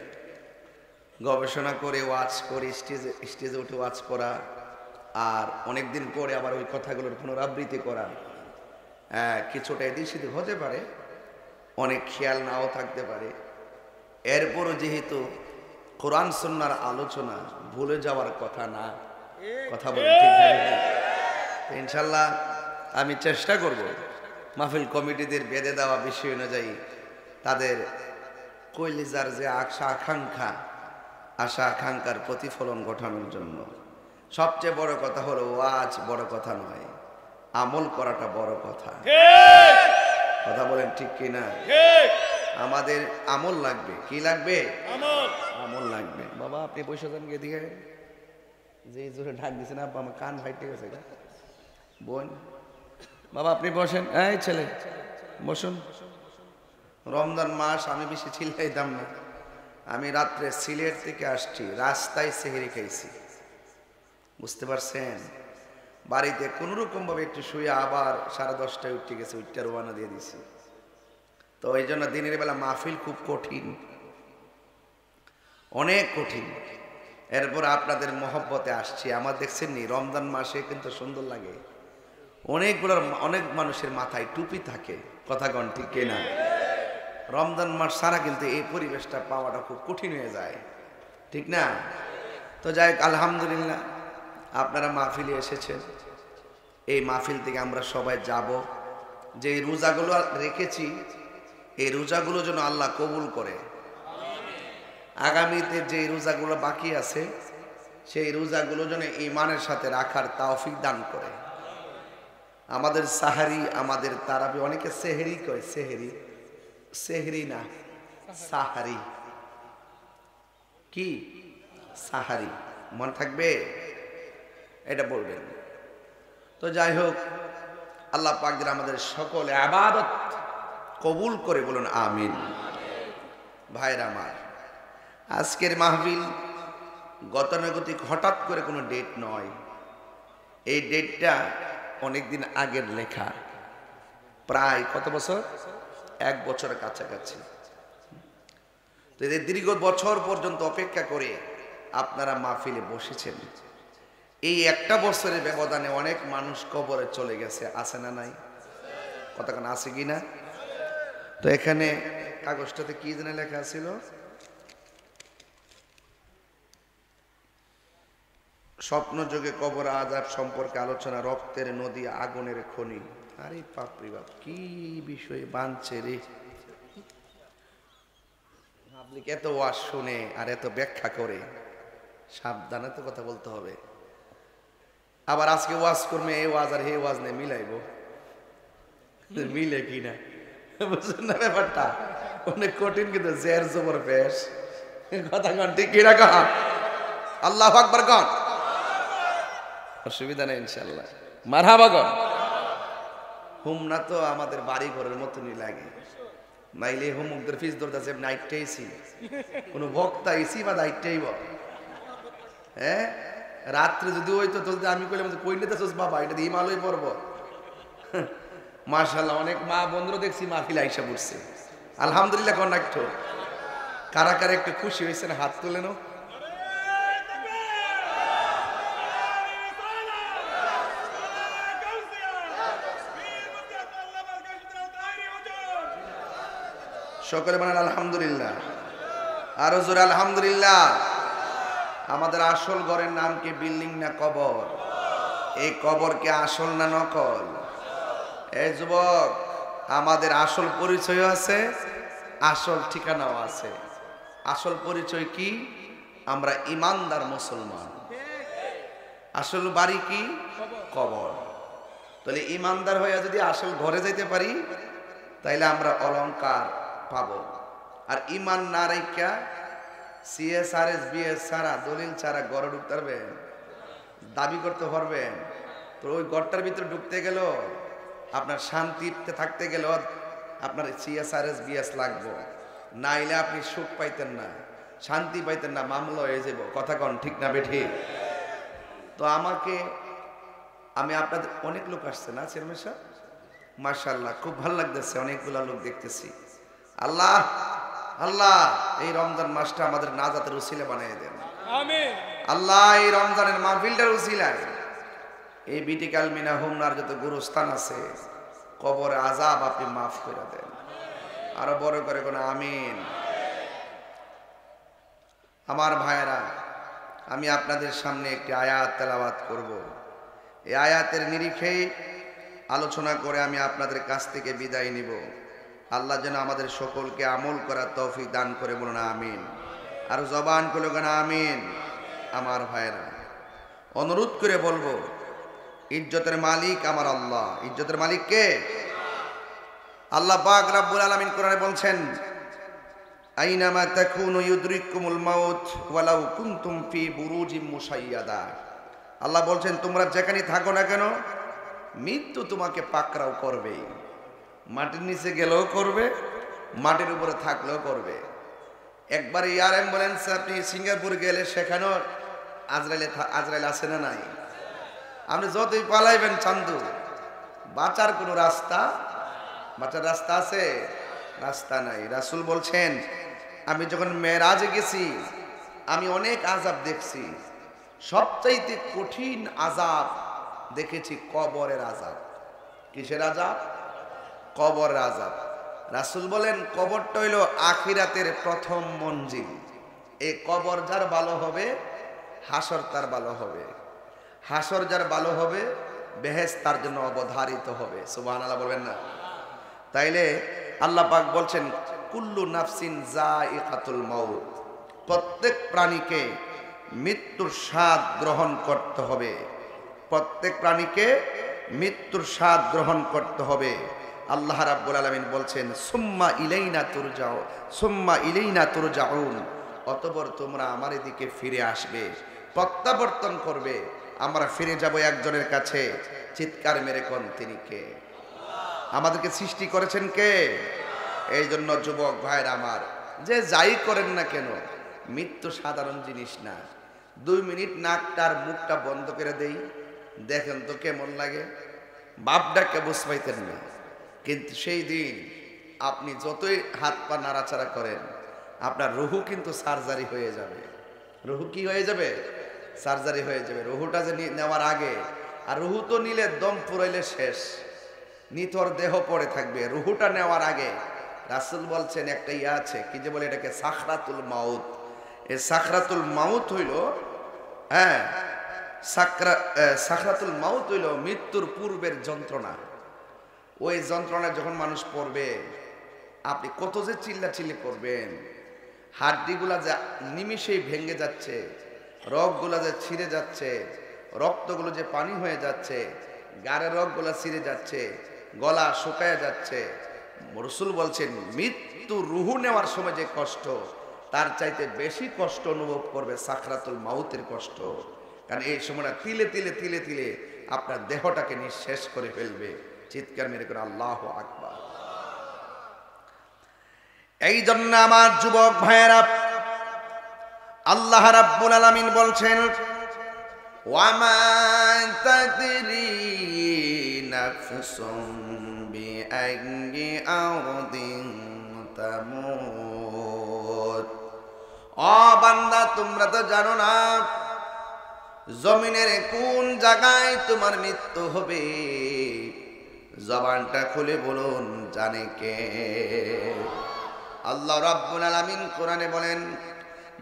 গবেষণা করে ওয়াজ করে স্টেজে উঠে ওয়াজ করা আর অনেকদিন পরে আবার ওই কথাগুলোর পুনরাবৃত্তি করা কিছুটা এদিক সেদিক হতে পারে অনেক খেয়াল নাও থাকতে পারে এরপরও যেহেতু কোরআন সুন্নাহর আলোচনা ভুলে যাওয়ার কথা না কথা বলে ঠিক ইনশাল্লাহ আমি চেষ্টা করব মাহফিল কমিটিদের বেঁধে দেওয়া বিষয় অনুযায়ী তাদের কলিজার যে আশা আকাঙ্ক্ষার প্রতিফলন ঘটানোর জন্য সবচেয়ে বড় কথা হলো ওয়াজ বড় কথা নয় আমল করাটা বড় কথা কথা বলেন ঠিক কি না আমাদের আমল লাগবে কি লাগবে আমল লাগবে বাবা আপনি পয়সা দেন গিয়ে দিকে যে জোরে ঢাক দিছেন আব্বা আমার কান ফাইটে গেছে বোন বাবা আপনি বসেন এই ছেলে বসুন রমজান মাস আমি বেশি চিল্লাইতাম না আমি রাত্রে সিলেট থেকে আসছি রাস্তায় সেহরি খাইছি বুঝতে পারছেন বাড়িতে কোন রকম ভাবে একটু শুয়ে আবার 10:30টায় উঠে গেছে উঠতে রওনা দিয়ে দিছি তো এই জন্য দিনের বেলা মাহফিল খুব কঠিন অনেক কঠিন এরপর আপনাদের মহব্বতে আসছি আমার দেখছেন নি রমজান মাসে কিন্তু সুন্দর লাগে অনেক মানুষের মাথায় টুপি থাকে কথা কন ঠিক কিনা রমজান মাস ছাড়া কিন্তু এই পরিবেশটা পাওয়াটা খুব কঠিন হয়ে যায় ঠিক না তো যাই আলহামদুলিল্লাহ আপনারা মাহফিলে এসেছেন এই মাহফিল থেকে আমরা সবাই যাব, যে এই রোজাগুলো রেখেছি এই রোজাগুলো যেন আল্লাহ কবুল করে। আগামীতে যে রোজাগুলো বাকি আছে সেই রোজাগুলো যেন ঈমানের সাথে রাখার তৌফিক দান করে। আমাদের সাহারি, আমাদের তারাবি, অনেকে সেহরি কয়, সেহরি, সেহরি না সাহারি, কি সাহারি, মনে থাকবে এটা বলবেন। তো যাই হোক, আল্লাহ পাক যেন আমাদের সকল ইবাদত কবুল করে, বলুন আমিন। ভাইরা আমার, আজকের মাহফিল গতানুগতিক হঠাৎ করে কোনো ডেট নয়, এই ডেটটা অনেকদিন আগের লেখা, প্রায় কত বছর, 1 বছরের কাছাকাছি। তো এদের দীর্ঘ বছর পর্যন্ত অপেক্ষা করে আপনারা মাহফিলে বসেছেন। এই 1টা বছরের ব্যবধানে অনেক মানুষ কবরে চলে গেছে, আছে না নাই? কতক্ষণ আছে কি না? তো এখানে কাগজটাতে কি যেন লেখা ছিল, স্বপ্ন যোগে কবর আযাব সম্পর্কে আলোচনা, রক্তের নদী আগুনের খনি। আরে বাপরে বাপ, কি বিষয় বানছে রে। আপনি এত ওয়াজ শুনে আর এত ব্যাখ্যা করে, সাবধানে তো কথা বলতে হবে। আবার আজকে ওয়াজ করবে, এই ওয়াজ আর হে ওয়াজ নেই মিলাইব, মিলে কিনা বুঝছেন না ব্যাপারটা? অনেক কঠিন, কিন্তু জের জবর পেশ, কথা কন ঠিক কিনা কন? আল্লাহু আকবার কন, অসুবিধা নেই ইনশাআল্লাহ, মারহাবা কন। হুমনা তো আমাদের বাড়ি ঘরের মতনই লাগে, নাইলে হুমুকদের ফিস ধরতেছে নাইটটাইছি, কোনো বক্তা এসি বা দায়িত্বই বল। হ্যাঁ, রাত্রে যদি হইতো তো আমি কইলাম কই নিতেছস বাবা, এটা দিয়ে মালই পড়বো। মাশাআল্লাহ, অনেক মা বন্ধুরা দেখছি মাহফিল আইসা পড়ছে, আলহামদুলিল্লাহ। কোন একটু কারা কারা একটু খুশি হয়েছেন হাত তুলে নাও। সকলে বলেন আলহামদুলিল্লাহ, আরো জোরে আলহামদুলিল্লাহ। আমাদের আসল ঘরের নাম কি বিল্ডিং না কবর? এই কবর কি আসল না নকল? এই যুবক, আমাদের আসল পরিচয় আছে, আসল ঠিকানাও আছে। আসল পরিচয় কি? আমরা ইমানদার মুসলমান। আসল বাড়ি কি? কবর। তাহলে ইমানদার হয়ে যদি আসল ঘরে যাইতে পারি তাইলে আমরা অলংকার পাবো। আর ইমান না রাইখা সিএসআরএস বিএস ছাড়া, দলিল ছাড়া ঘরে ঢুকতে পারবেন? দাবি করতে পারবেন? তো ওই ঘরটার ভিতরে ঢুকতে গেল, আপনার শান্তিতে থাকতে গেল আপনার সিএসআরএস বিএস লাগবো, নাইলে আপনি সুখ পাইতেন না, শান্তি পাইতেন না, মামলা হয়ে যাব। কথা কন ঠিক না বেঠি? তো আমি আপনাদের, অনেক লোক আসছে না চেয়ারম্যান সাহেব? মাশাআল্লাহ, খুব ভালো লাগতেছে, অনেকগুলা লোক দেখতেছি। আল্লাহ আল্লাহ এই রমজান মাসটা আমাদের নাজাতের উসিলা বানিয়ে দেন, আমিন। আল্লাহ এই রমজানের মাহফিলটার উসিলায় এই বিটিকাল মিনা হোমনার যত গুরুস্থান আছে, কবরে আযাব আপনি মাফ করে দেন, আরো বড় করে কোন আমিন। আমার ভাইয়েরা, আমি আপনাদের সামনে একটি আয়াত তেলাওয়াত করব। এই আয়াতের নিরিখেই আলোচনা করে আমি আপনাদের কাছ থেকে বিদায় নিব। আল্লাহ যেন আমাদের সকলকে আমল করার তৌফিক দান করে, বলুন আমিন। আর জবান খুলে কেন আমিন। আমার ভাইয়েরা, অনুরোধ করে বলবো, ইজ্জতের মালিক আমার আল্লাহ। ইজ্জতের মালিক কে? আল্লাহ পাক রব্বুল আলামিন কোরআনে বলছেন, আইনামা তাকুনু ইউদরিকুমুল মাউত ওয়ালাউ কুনতুম ফি বুরুজিম মুশাইয়াদা। আল্লাহ বলছেন, তোমরা যেখানে থাকো না কেন মৃত্যু তোমাকে পাকড়াও করবে। মাটির নিচে গেলেও করবে, মাটির উপরে থাকলেও করবে। একবার এয়ার অ্যাম্বুলেন্স আপনি সিঙ্গাপুর গেলে সেখানেও আজরাইল আছে না নাই? আপনি যতই পালাইবেন চান্দু, বাঁচার কোনো বাঁচার রাস্তা আছে? রাস্তা নাই। রাসূল বলছেন, আমি যখন মেরাজে গেছি আমি অনেক আযাব দেখছি, সবচাইতে কঠিন আযাব দেখেছি কবরের আযাব। কিসের আযাব? কবরের আযাব। রাসূল বলেন, কবরটা হইল আখিরাতের প্রথম মঞ্জিল। এই কবর যার ভালো হবে, হাসর তার ভালো হবে। হাসর যার ভালো হবে, বেহেশত তার জন্য অবধারিত হবে। সুবহানাল্লাহ বলবেন না? তাইলে আল্লাহ পাক বলছেন কুল্লু নাফসিন যায়িকাতুল মাউত, প্রত্যেক প্রাণীকে মৃত্যুর স্বাদ গ্রহণ করতে হবে। প্রত্যেক প্রাণীকে মৃত্যুর স্বাদ গ্রহণ করতে হবে। আল্লাহ রাব্বুল আলামিন বলছেন সুম্মা ইলাইনা তুরজাউন, অতঃপর তোমরা আমার দিকে ফিরে আসবে, প্রত্যাবর্তন করবে। আমরা ফিরে যাব একজনের কাছে। চিৎকার মেরে কোন তিনি কে? আমাদেরকে সৃষ্টি করেছেন কে? এই জন্য যুবক ভাইরা আমার, যে যাই করেন না কেন, মৃত্যু সাধারণ জিনিস না। 2 মিনিট নাকটার মুখটা বন্ধ করে দেই, দেখেন তো কেমন লাগে। বাপডাকে বুঝ পাইতেন না, কিন্তু সেই দিন আপনি যতই হাত পা নাড়াচাড়া করেন, আপনার রুহু কিন্তু সার্জারি হয়ে যাবে। রুহু কি হয়ে যাবে? সার্জারি হয়ে যাবে। রুহুটা যে নেওয়ার আগে, আর রুহু তো নিলে দম পুরাইলে শেষ, নিথর দেহ পড়ে থাকবে। রুহুটা নেওয়ার আগে রাসূল বলছেন একটা ইয়া আছে, কি যে বলে এটাকে সাখরাতুল মাউত। এই সাখরাতুল মাউত হইল, হ্যাঁ, সাখরাতুল মাউত হইল মৃত্যুর পূর্বের যন্ত্রণা। ওই যন্ত্রণা যখন মানুষ পড়বে, আপনি কত যে চিল্লাচিল্লি করবেন, হাড্ডিগুলা যে নিমিষেই ভেঙে যাচ্ছে, রগগুলা যে ছিঁড়ে যাচ্ছে, রক্তগুলো যে পানি হয়ে যাচ্ছে, গাড়ের রগগুলা ছিঁড়ে যাচ্ছে, গলা শুকায় যাচ্ছে। রাসূল বলছেন মৃত্যু রুহু নেওয়ার সময় যে কষ্ট, তার চাইতে বেশি কষ্ট অনুভব করবে সাকরাতুল মাউতের কষ্ট। কারণ এই সময়টা তিলে তিলে তিলে তিলে আপনার দেহটাকে নিঃশেষ করে ফেলবে। চিৎকার মেরে করে আল্লাহু আকবার। এই জন্য আমার যুবক ভাইয়েরা, আল্লাহ রাব্বুল আলামিন বলছেন ওয়ামা তাদরি নাফসুম বিআইয়ি আরদিন তামুত। ও বান্দা, তোমরা তো জানো না জমিনের কোন জায়গায় তোমার মৃত্যু হবে। জবানটা খুলে বলুন, জানে কে? আল্লাহ রাব্বুল আলামিন কোরআনে বলেন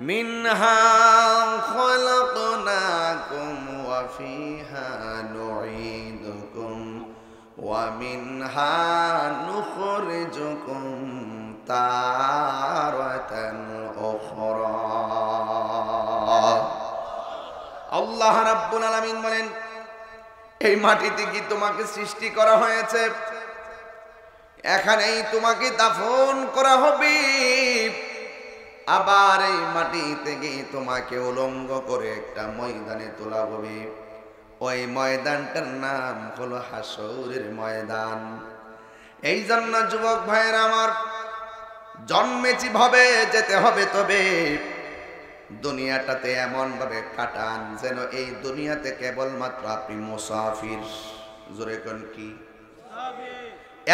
মিনহা খালাকনাকুম ওয়া ফিহা নুঈদুকুম ওয়া মিনহা নুখরিজুকুম তারাতান উখরা। আল্লাহ রাব্বুল আলামিন বলেন এই মাটিতে কি তোমাকে সৃষ্টি করা হয়েছে, এখানেই তোমাকে দাফন করা হবে। আবার এই মাটি থেকে তোমাকে উলঙ্গ করে একটা ময়দানে তোলা হবে। ওই ময়দানটার নাম হলো হাসরের ময়দান। এই জন্য যুবক ভাইয়েরা আমার, জন্মেছি ভাবে যেতে হবে, তবে দুনিয়াটাতে এমন ভাবে কাটান যেন এই দুনিয়াতে কেবলমাত্র আপনি মুসাফির। জোরে কোন কি?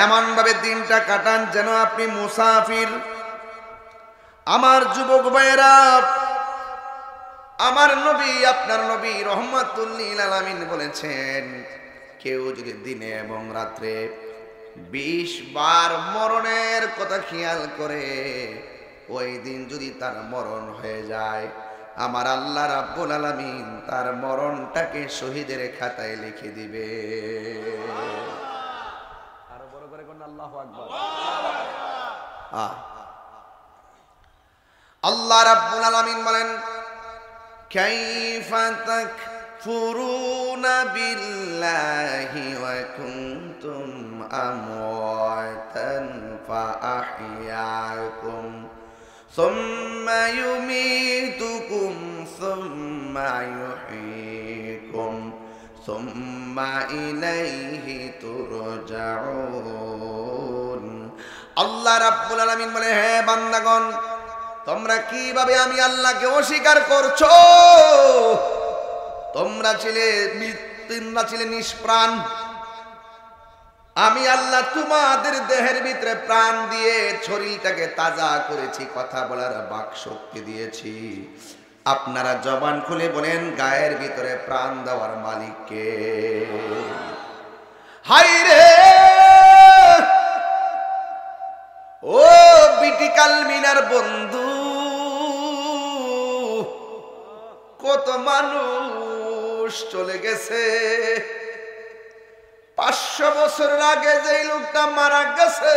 এমন ভাবে দিনটা কাটান যেন আপনি মুসাফির। আমার যুবক ভাইয়েরা, আমার নবী, আপনার নবী রহমাতুল লিল আলামিন বলেছেন, কেউ যদি দিনে এবং রাত্রে 20 বার মরণের কথা খেয়াল করে, ওই দিন যদি তার মরণ হয়ে যায়, আমার আল্লাহ রাব্বুল আলামিন তার মরণটাকে শহীদের খাতায় লিখে দিবে। আরো বড় করে কোন আল্লাহু আকবার। আল্লাহ রাব্বুল আলামিন বলেন কাইফা তাকফুরুনা বিল্লাহি ওয়া কুনতুম আমওয়াতান ফাআহইয়াকুম সুম্মা ইউমীতুকুম সুম্মা ইউহয়িকুম সুম্মা ইলাইহি তুরজাউন। আল্লাহ রাব্বুল আলামিন বলে, হে বান্দাগণ, তোমরা কিভাবে আমি আল্লাহকে অস্বীকার করছো? তোমরা ছিলে নিষ্প্রাণ, আমি আল্লাহ তোমাদের দেহের ভিতরে প্রাণ দিয়ে শরীরটাকে তাজা করেছি, কথা বলার বাক শক্তি দিয়েছি। আপনারা জবান খুলে বলেন, গায়ের ভিতরে প্রাণ দেওয়ার মালিক কে? হায় রে ও বিটি কালমিনার বন্ধু, কত মানুষ চলে গেছে, 500 বছরের আগে যেই লোকটা মারা গেছে,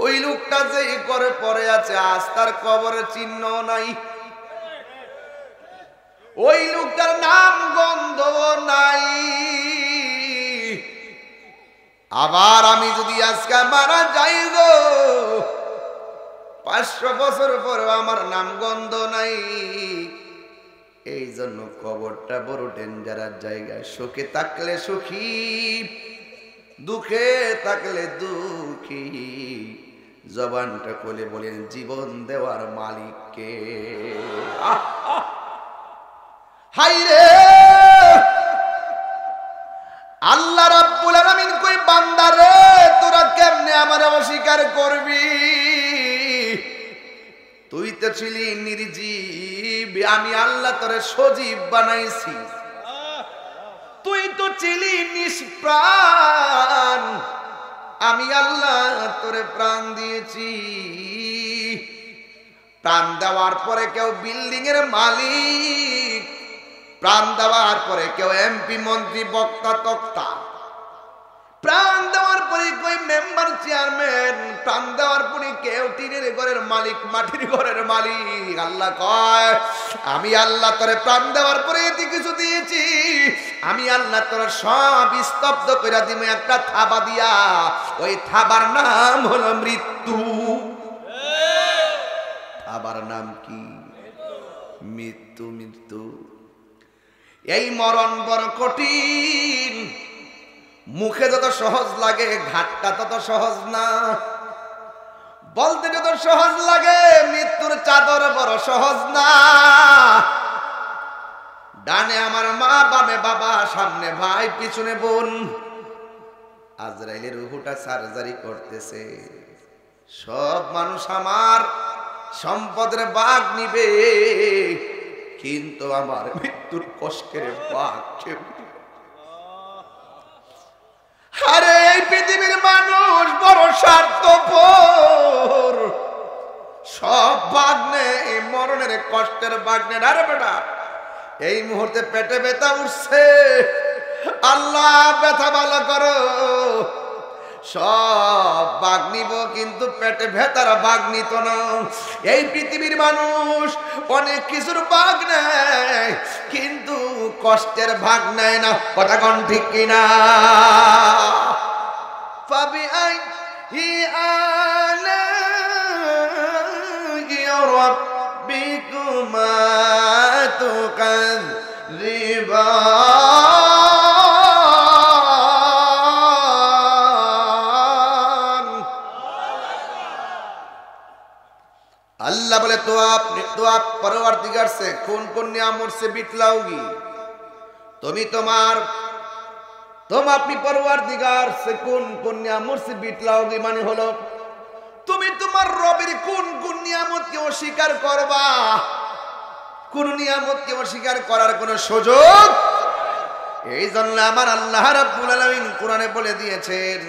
ওই লোকটা যেই করে পড়ে আছে, আজ তার কবরের চিহ্ন নাই। ওই লোকটার নাম গন্ধ নাই। আবার আমি যদি আজকে মারা যাই গো, 500 বছর পরে আমার নাম গন্ধ নাই। এই জন্য কবরটা বড় ডেঞ্জারাস জায়গা। সুখে থাকলে সুখী, দুঃখে থাকলে দুঃখী। জবানটা খুলে বলেন জীবন দেওয়ার মালিককে। হাইরে আল্লাহ রাব্বুল আলামিন কই বান্দারে তোরা কেমনে আমারে অস্বীকার করবি? তুই তো ছিলি নির্জীব, আমি আল্লাহ তোরে সজীব বানাইছি। তুই তো ছিলি নিষ্প্রাণ, আমি আল্লাহ তোরে প্রাণ দিয়েছি। প্রাণ দেওয়ার পরে কেউ বিল্ডিং এর মালিক, প্রাণ দেওয়ার পরে কেউ এমপি মন্ত্রী বক্তা তক্তা, প্রাণ দেওয়ার পরে কই মেম্বার চেয়ারম্যান, প্রাণ দেওয়ার পরে কেউ টিনের ঘরের মালিক, মাটির ঘরের মালিক। আল্লাহ কয় আমি আল্লাহ তোরে প্রাণ দেওয়ার পরে এতে কিছু দিয়েছি, আমি আল্লাহ তোর সব স্তব্ধ করে দিব একটা থাবা দিয়া। ওই থাবার নাম হলো মৃত্যু। থাবার নাম কি? মৃত্যু। মৃত্যু এই মরণ বড় কঠিন। মুখে যত সহজ লাগে, ঘাটটা তত সহজ না। বলতে যত সহজ লাগে, মৃত্যুর চাদর বড় সহজ না। ডানে আমার মা, বামে বাবা, সামনে ভাই, পিছনে বোন। আজরাইলের রুহুটা সার্জারি করতেছে। সব মানুষ আমার সম্পদের ভাগ নিবে, কিন্তু আমার মৃত্যুর কষ্টের ভাগ কেউ। আরে এই পৃথিবীর মানুষ বড় স্বার্থপর, সব ভাগ নেই, মরণের কষ্টের ভাগ নেই। আরে বেটা এই মুহূর্তে পেটে ব্যথা উঠছে, আল্লাহ ব্যথা ভালো করো। সব ভাগ নিব, কিন্তু পেটে ভেতার ভাগ নিত না। এই পৃথিবীর মানুষ অনেক কিছুর ভাগ নেয়, কিন্তু কষ্টের ভাগ নেয় না। কথা কোন ঠিক কিনা? ফাবি আই আলাইহি রাব্বিকুমা তুকাযযিবান। अल्लाह बोले तो आप परवरदिगार से कौन कौन नियामत से बितलाओगी? तुम अपनी परवरदिगार से कौन कौन नियामत से बितलाओगी? माने हलो তুমি তোমার রবের কোন কোন নিয়ামতকে অস্বীকার করবা? কোন নিয়ামতকে অস্বীকার করার কোন সুযোগ? এই জন্য আমার আল্লাহ রাব্বুল আলামিন কোরআনে বলে দিয়েছেন,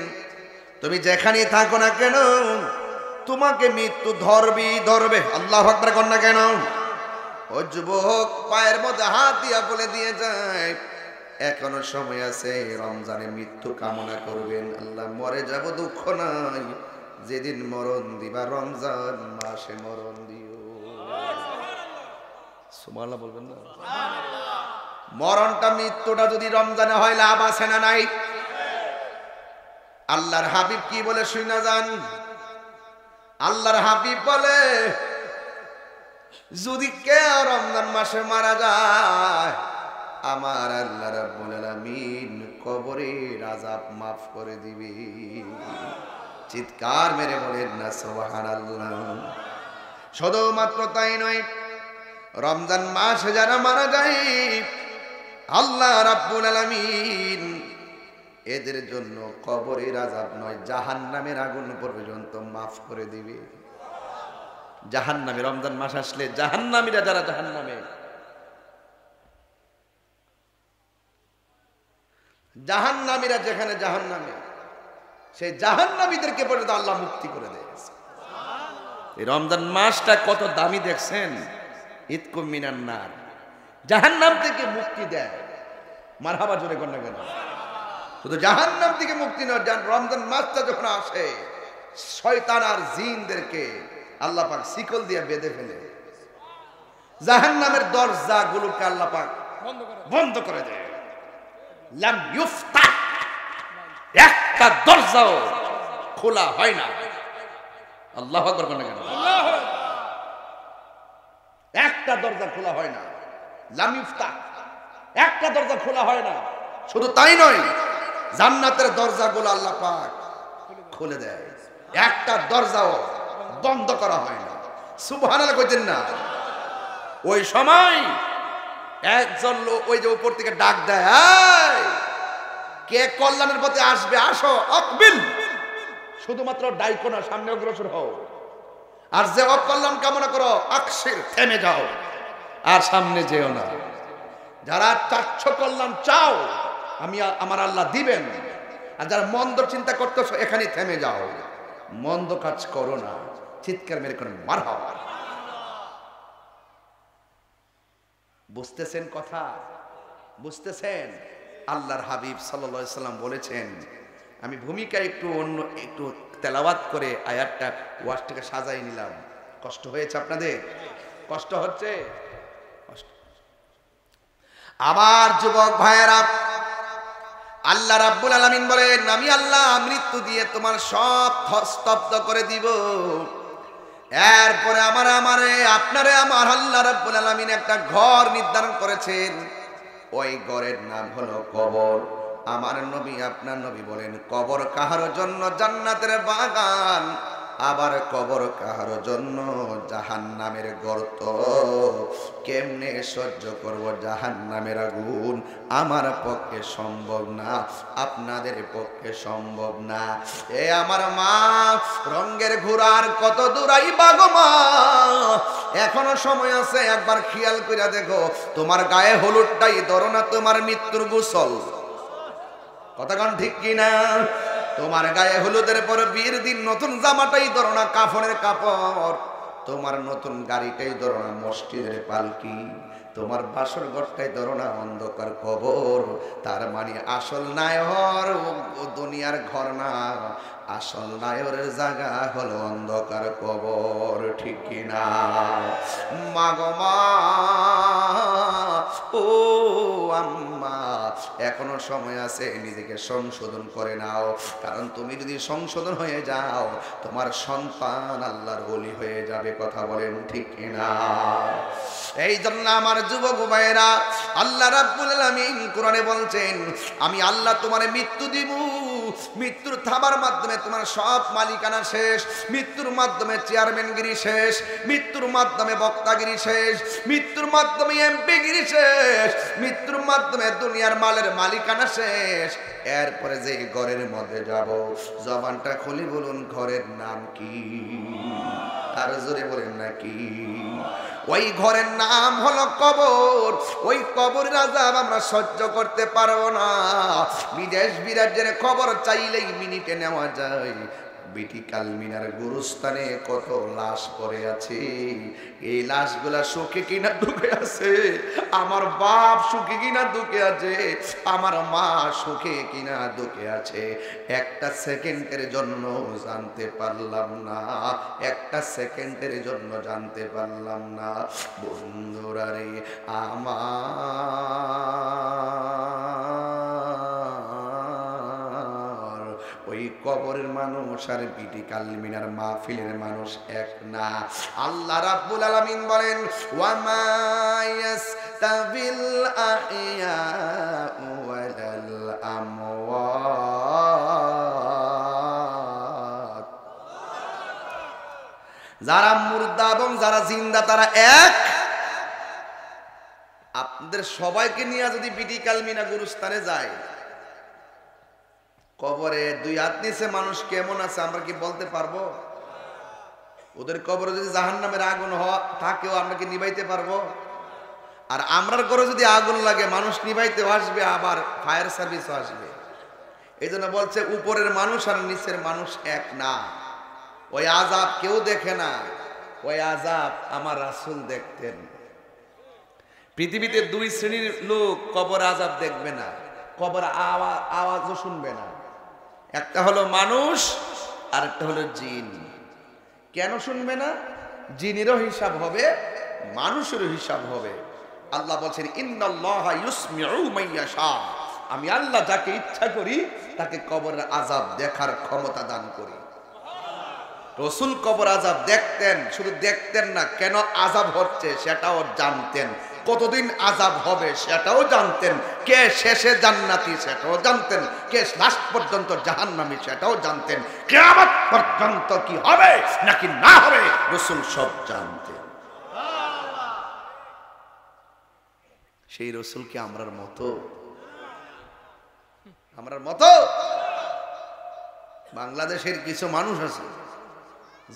তুমি যেখানেই থাকো না কেন তোমাকে মৃত্যু ধরবে। আল্লাহু আকবার কর না কেন? ও যুবক পায়ের মধ্যে হাত দিয়া বলে দিয়ে যায়, এখনো সময় আছে, রমজানে মৃত্যু কামনা করবেন। আল্লাহ মরে যাব দুঃখ নাই, যেদিন মরণ দিবা রমজান মাসে মরণ দিও। সুবহানাল্লাহ বলবেন না? মরণটা মৃত্যুটা যদি রমজানে হয় লাভ আছে না নাই? আল্লাহর হাবিব কি বলে শুনা যান। আল্লাহর হাবিব বলে যদি কেউ রমজান মাসে মারা যায়, আমার আল্লাহ রাব্বুল আলামিন কবরের আযাব মাফ করে দিবে। চিৎকার মেরে বলেন না সুবহানাল্লাহ। শুধুমাত্র তাই নয়, রমজান মাসে যারা মারা যায় আল্লাহ রাব্বুল আলামিন এদের জন্য কবরের আযাব নয়, জাহান্নামের আগুন পর্যন্ত মাফ করে দিবে। জাহান্নামে রমজান মাস আসলে জাহান্নামীরা যারা জাহান্নামীরা যেখানে জাহান্নামে, সেই জাহান্নামীদেরকে পর্যন্ত আল্লাহ মুক্তি করে দেয়। এই রমজান মাসটা কত দামি দেখছেন? ইতকুম মিনান নার, জাহান্নাম থেকে মুক্তি দেয়। মারহাবা জোরে কর না কেন? শুধু জাহান্নাম থেকে মুক্তি নয়, রমজান মাসটা যখন আসে শয়তান আর জিনদেরকে আল্লাহ পাক শিকল দিয়ে বেঁধে ফেলে, জাহান্নামের দরজাগুলোকে আল্লাহ পাক বন্ধ করে দেয়। লাম ইফতাহ, একটা দরজাও খোলা হয় না। আল্লাহু আকবার বলেন কেন? একটা দরজা খোলা হয় না। লাম ইফতাহ, একটা দরজা খোলা হয় না। শুধু তাই নয়, জান্নাতের দরজাগুলো আল্লাহ পাক খুলে দেয়, একটা দরজাও বন্ধ করা হয় না। সুবহানাল্লাহ কইতেন না? ওই সময় একজন লোক ওই যে উপর থেকে ডাক দেয়, এই কে কল্যাণের পথে আসবে আসো, আকবিল। শুধুমাত্র ডাইকো না, সামনে অগ্রসর হও। আর যে অকল্যাণ কামনা করো, আকসির, থেমে যাও, আর সামনে যেও না। যারা চাচ্ছ কল্যাণ চাও, আমার আল্লাহ দিবেন। আর যারা মন্দ চিন্তা করতেছো, এখানে থেমে যাও, মন্দ কাজ করো না। চিৎকার মেরে করে মারহাবা। বুঝতেছেন কথা? বুঝতেছেন? আল্লাহর হাবিব সাল্লাল্লাহু আলাইহি সাল্লাম বলেছেন, আমি ভূমিকা একটু তেলাওয়াত করে আয়াতটা ওয়াজটাকে সাজাই নিলাম। কষ্ট হয়েছে আপনাদের? কষ্ট হচ্ছে? আমার যুবক ভাইয়েরা, আল্লাহ রাব্বুল আলামিন বলেন, আমি আল্লাহ মৃত্যু দিয়ে তোমার সব স্তব্ধ করে দিব। এরপরে আমার আল্লাহ রাব্বুল আলামিন একটা ঘর নির্ধারণ করেছেন। ওই ঘরের নাম হলো কবর। আমার নবী, আপনার নবী বলেন, কবর কাহার জন্য জান্নাতের বাগান, আবার কবর কাহার জন্য জাহান্নামের গর্ত। কেমনে সহ্য করব জাহান্নামের আগুন? আমার পক্ষে সম্ভব না, আপনাদের পক্ষে সম্ভব না। এ আমার মা, রঙের ঘোড়ার কত দূরাই বাগো মা, এখনো সময় আছে। একবার খেয়াল করে দেখো, তোমার গায়ে হলুদটাই ধরো না তোমার মৃত্যুর গোসল। কথাগণ ঠিক কিনা? তোমার গায়ে হলুদের পর বিয়ের দিন নতুন জামাটাই ধরো না কাফনের কাপড়, তোমার নতুন গাড়িটাই ধরো না মসজিদের পালকি, তোমার বাসর ঘরটাই ধরো না অন্ধকার কবর। তার মানে আসল নায়র ও দুনিয়ার ঘর না, আসল নায়রের জায়গা হলো অন্ধকার কবর। ঠিক কিনা? মাগো মা, ও আম্মা, এখনো সময় আছে, নিজেকে সংশোধন করে নাও। কারণ তুমি যদি সংশোধন হয়ে যাও, তোমার সন্তান আল্লাহর ওলি হয়ে যাবে। কথা বলেন ঠিক কিনা? এই জন্য আমার যুবক ভাইয়েরা, আল্লাহ রাব্বুল আলামিন কোরআনে বলছেন, আমি আল্লাহ তোমার মৃত্যু দিব। মৃত্যুর থাবার মাধ্যমে তোমার সব মালিকানা শেষ, মৃত্যুর মাধ্যমে চেয়ারম্যানগিরি শেষ, মৃত্যুর মাধ্যমে বক্তাগিরি শেষ, মৃত্যুর মাধ্যমে এমপিগিরি শেষ, মৃত্যুর মাধ্যমে দুনিয়ার মালের মালিকানা শেষ। এরপরে যে ঘরের মধ্যে যাব, জবানটা খুলে বলুন, ঘরের নাম কি? আর জোরে বলেন নাকি? ওই ঘরের নাম হলো কবর। ওই কবরের আযাব আমরা সহ্য করতে পারবো না। বিদেশ বিরাজ্যের খবর চাইলেই মিনিটে নেওয়া যায়। বিটিকাল মিনার গুরুস্থানে কত লাশ পড়ে আছে। এই লাশগুলা সুখে কিনা দুঃখে আছে, আমার বাপ সুখে কিনা দুঃখে আছে, আমার মা সুখে কিনা দুঃখে আছে। একটা সেকেন্ডের জন্য জানতে পারলাম না, একটা সেকেন্ডের জন্য জানতে পারলাম না। বন্ধুরা রে আমার, ওই কবরের মানুষ আর বিটিকাল মিনার মাহফিলের মানুষ এক না। আল্লাহ রাব্বুল আলামিন বলেন, ওয়া মা ইয়াস্তাবিল আহইয়াউ ওয়ালাল আমওয়াত। যারা মুর্দা এবং যারা জিন্দা তারা এক। আপনাদের সবাইকে নিয়ে যদি বিটিকাল মিনা গুরুস্থানে যায়, কবরে দুই হাত নিচে মানুষ কেমন আছে আমরা কি বলতে পারবো? ওদের কবরে যদি জাহান্নামের আগুন থাকেও আমরা কি নিভাইতে পারবো? আর আমরার ঘরে যদি আগুন লাগে, মানুষ নিভাইতে আসবে, আবার ফায়ার সার্ভিসও আসবে। এই জন্য বলছে উপরের মানুষ আর নিচের মানুষ এক না। ওই আযাব কেউ দেখে না, ওই আযাব আমার রাসূল দেখতেন। পৃথিবীতে দুই শ্রেণীর লোক কবর আযাব দেখবে না। কবর আওয়াজও শুনবে না। একটা হলো মানুষ আর একটা হলো জিন। কেন শুনবে না? জিনেরও হিসাব হবে, মানুষেরও হিসাব হবে। আল্লাহ বলছেন ইন্নাল্লাহা ইউসমিউ মাইয়াশা, আমি আল্লাহ যাকে ইচ্ছা করি তাকে কবরের আযাব দেখার ক্ষমতা দান করি। রাসূল কবর আযাব দেখতেন, শুধু দেখতেন না, কেন আযাব হচ্ছে সেটাও জানতেন, কতদিন আযাব হবে সেটাও জানতেন, কে শেষে জান্নাতি সেটাও জানতেন, কে লাস্ট পর্যন্ত জাহান্নামী সেটাও জানতেন, কিয়ামত পর্যন্ত কি হবে নাকি না হবে রাসূল সব জানতেন। সেই রাসূল কি আমরার মতো? আমরার মতো? বাংলাদেশের কিছু মানুষ আছে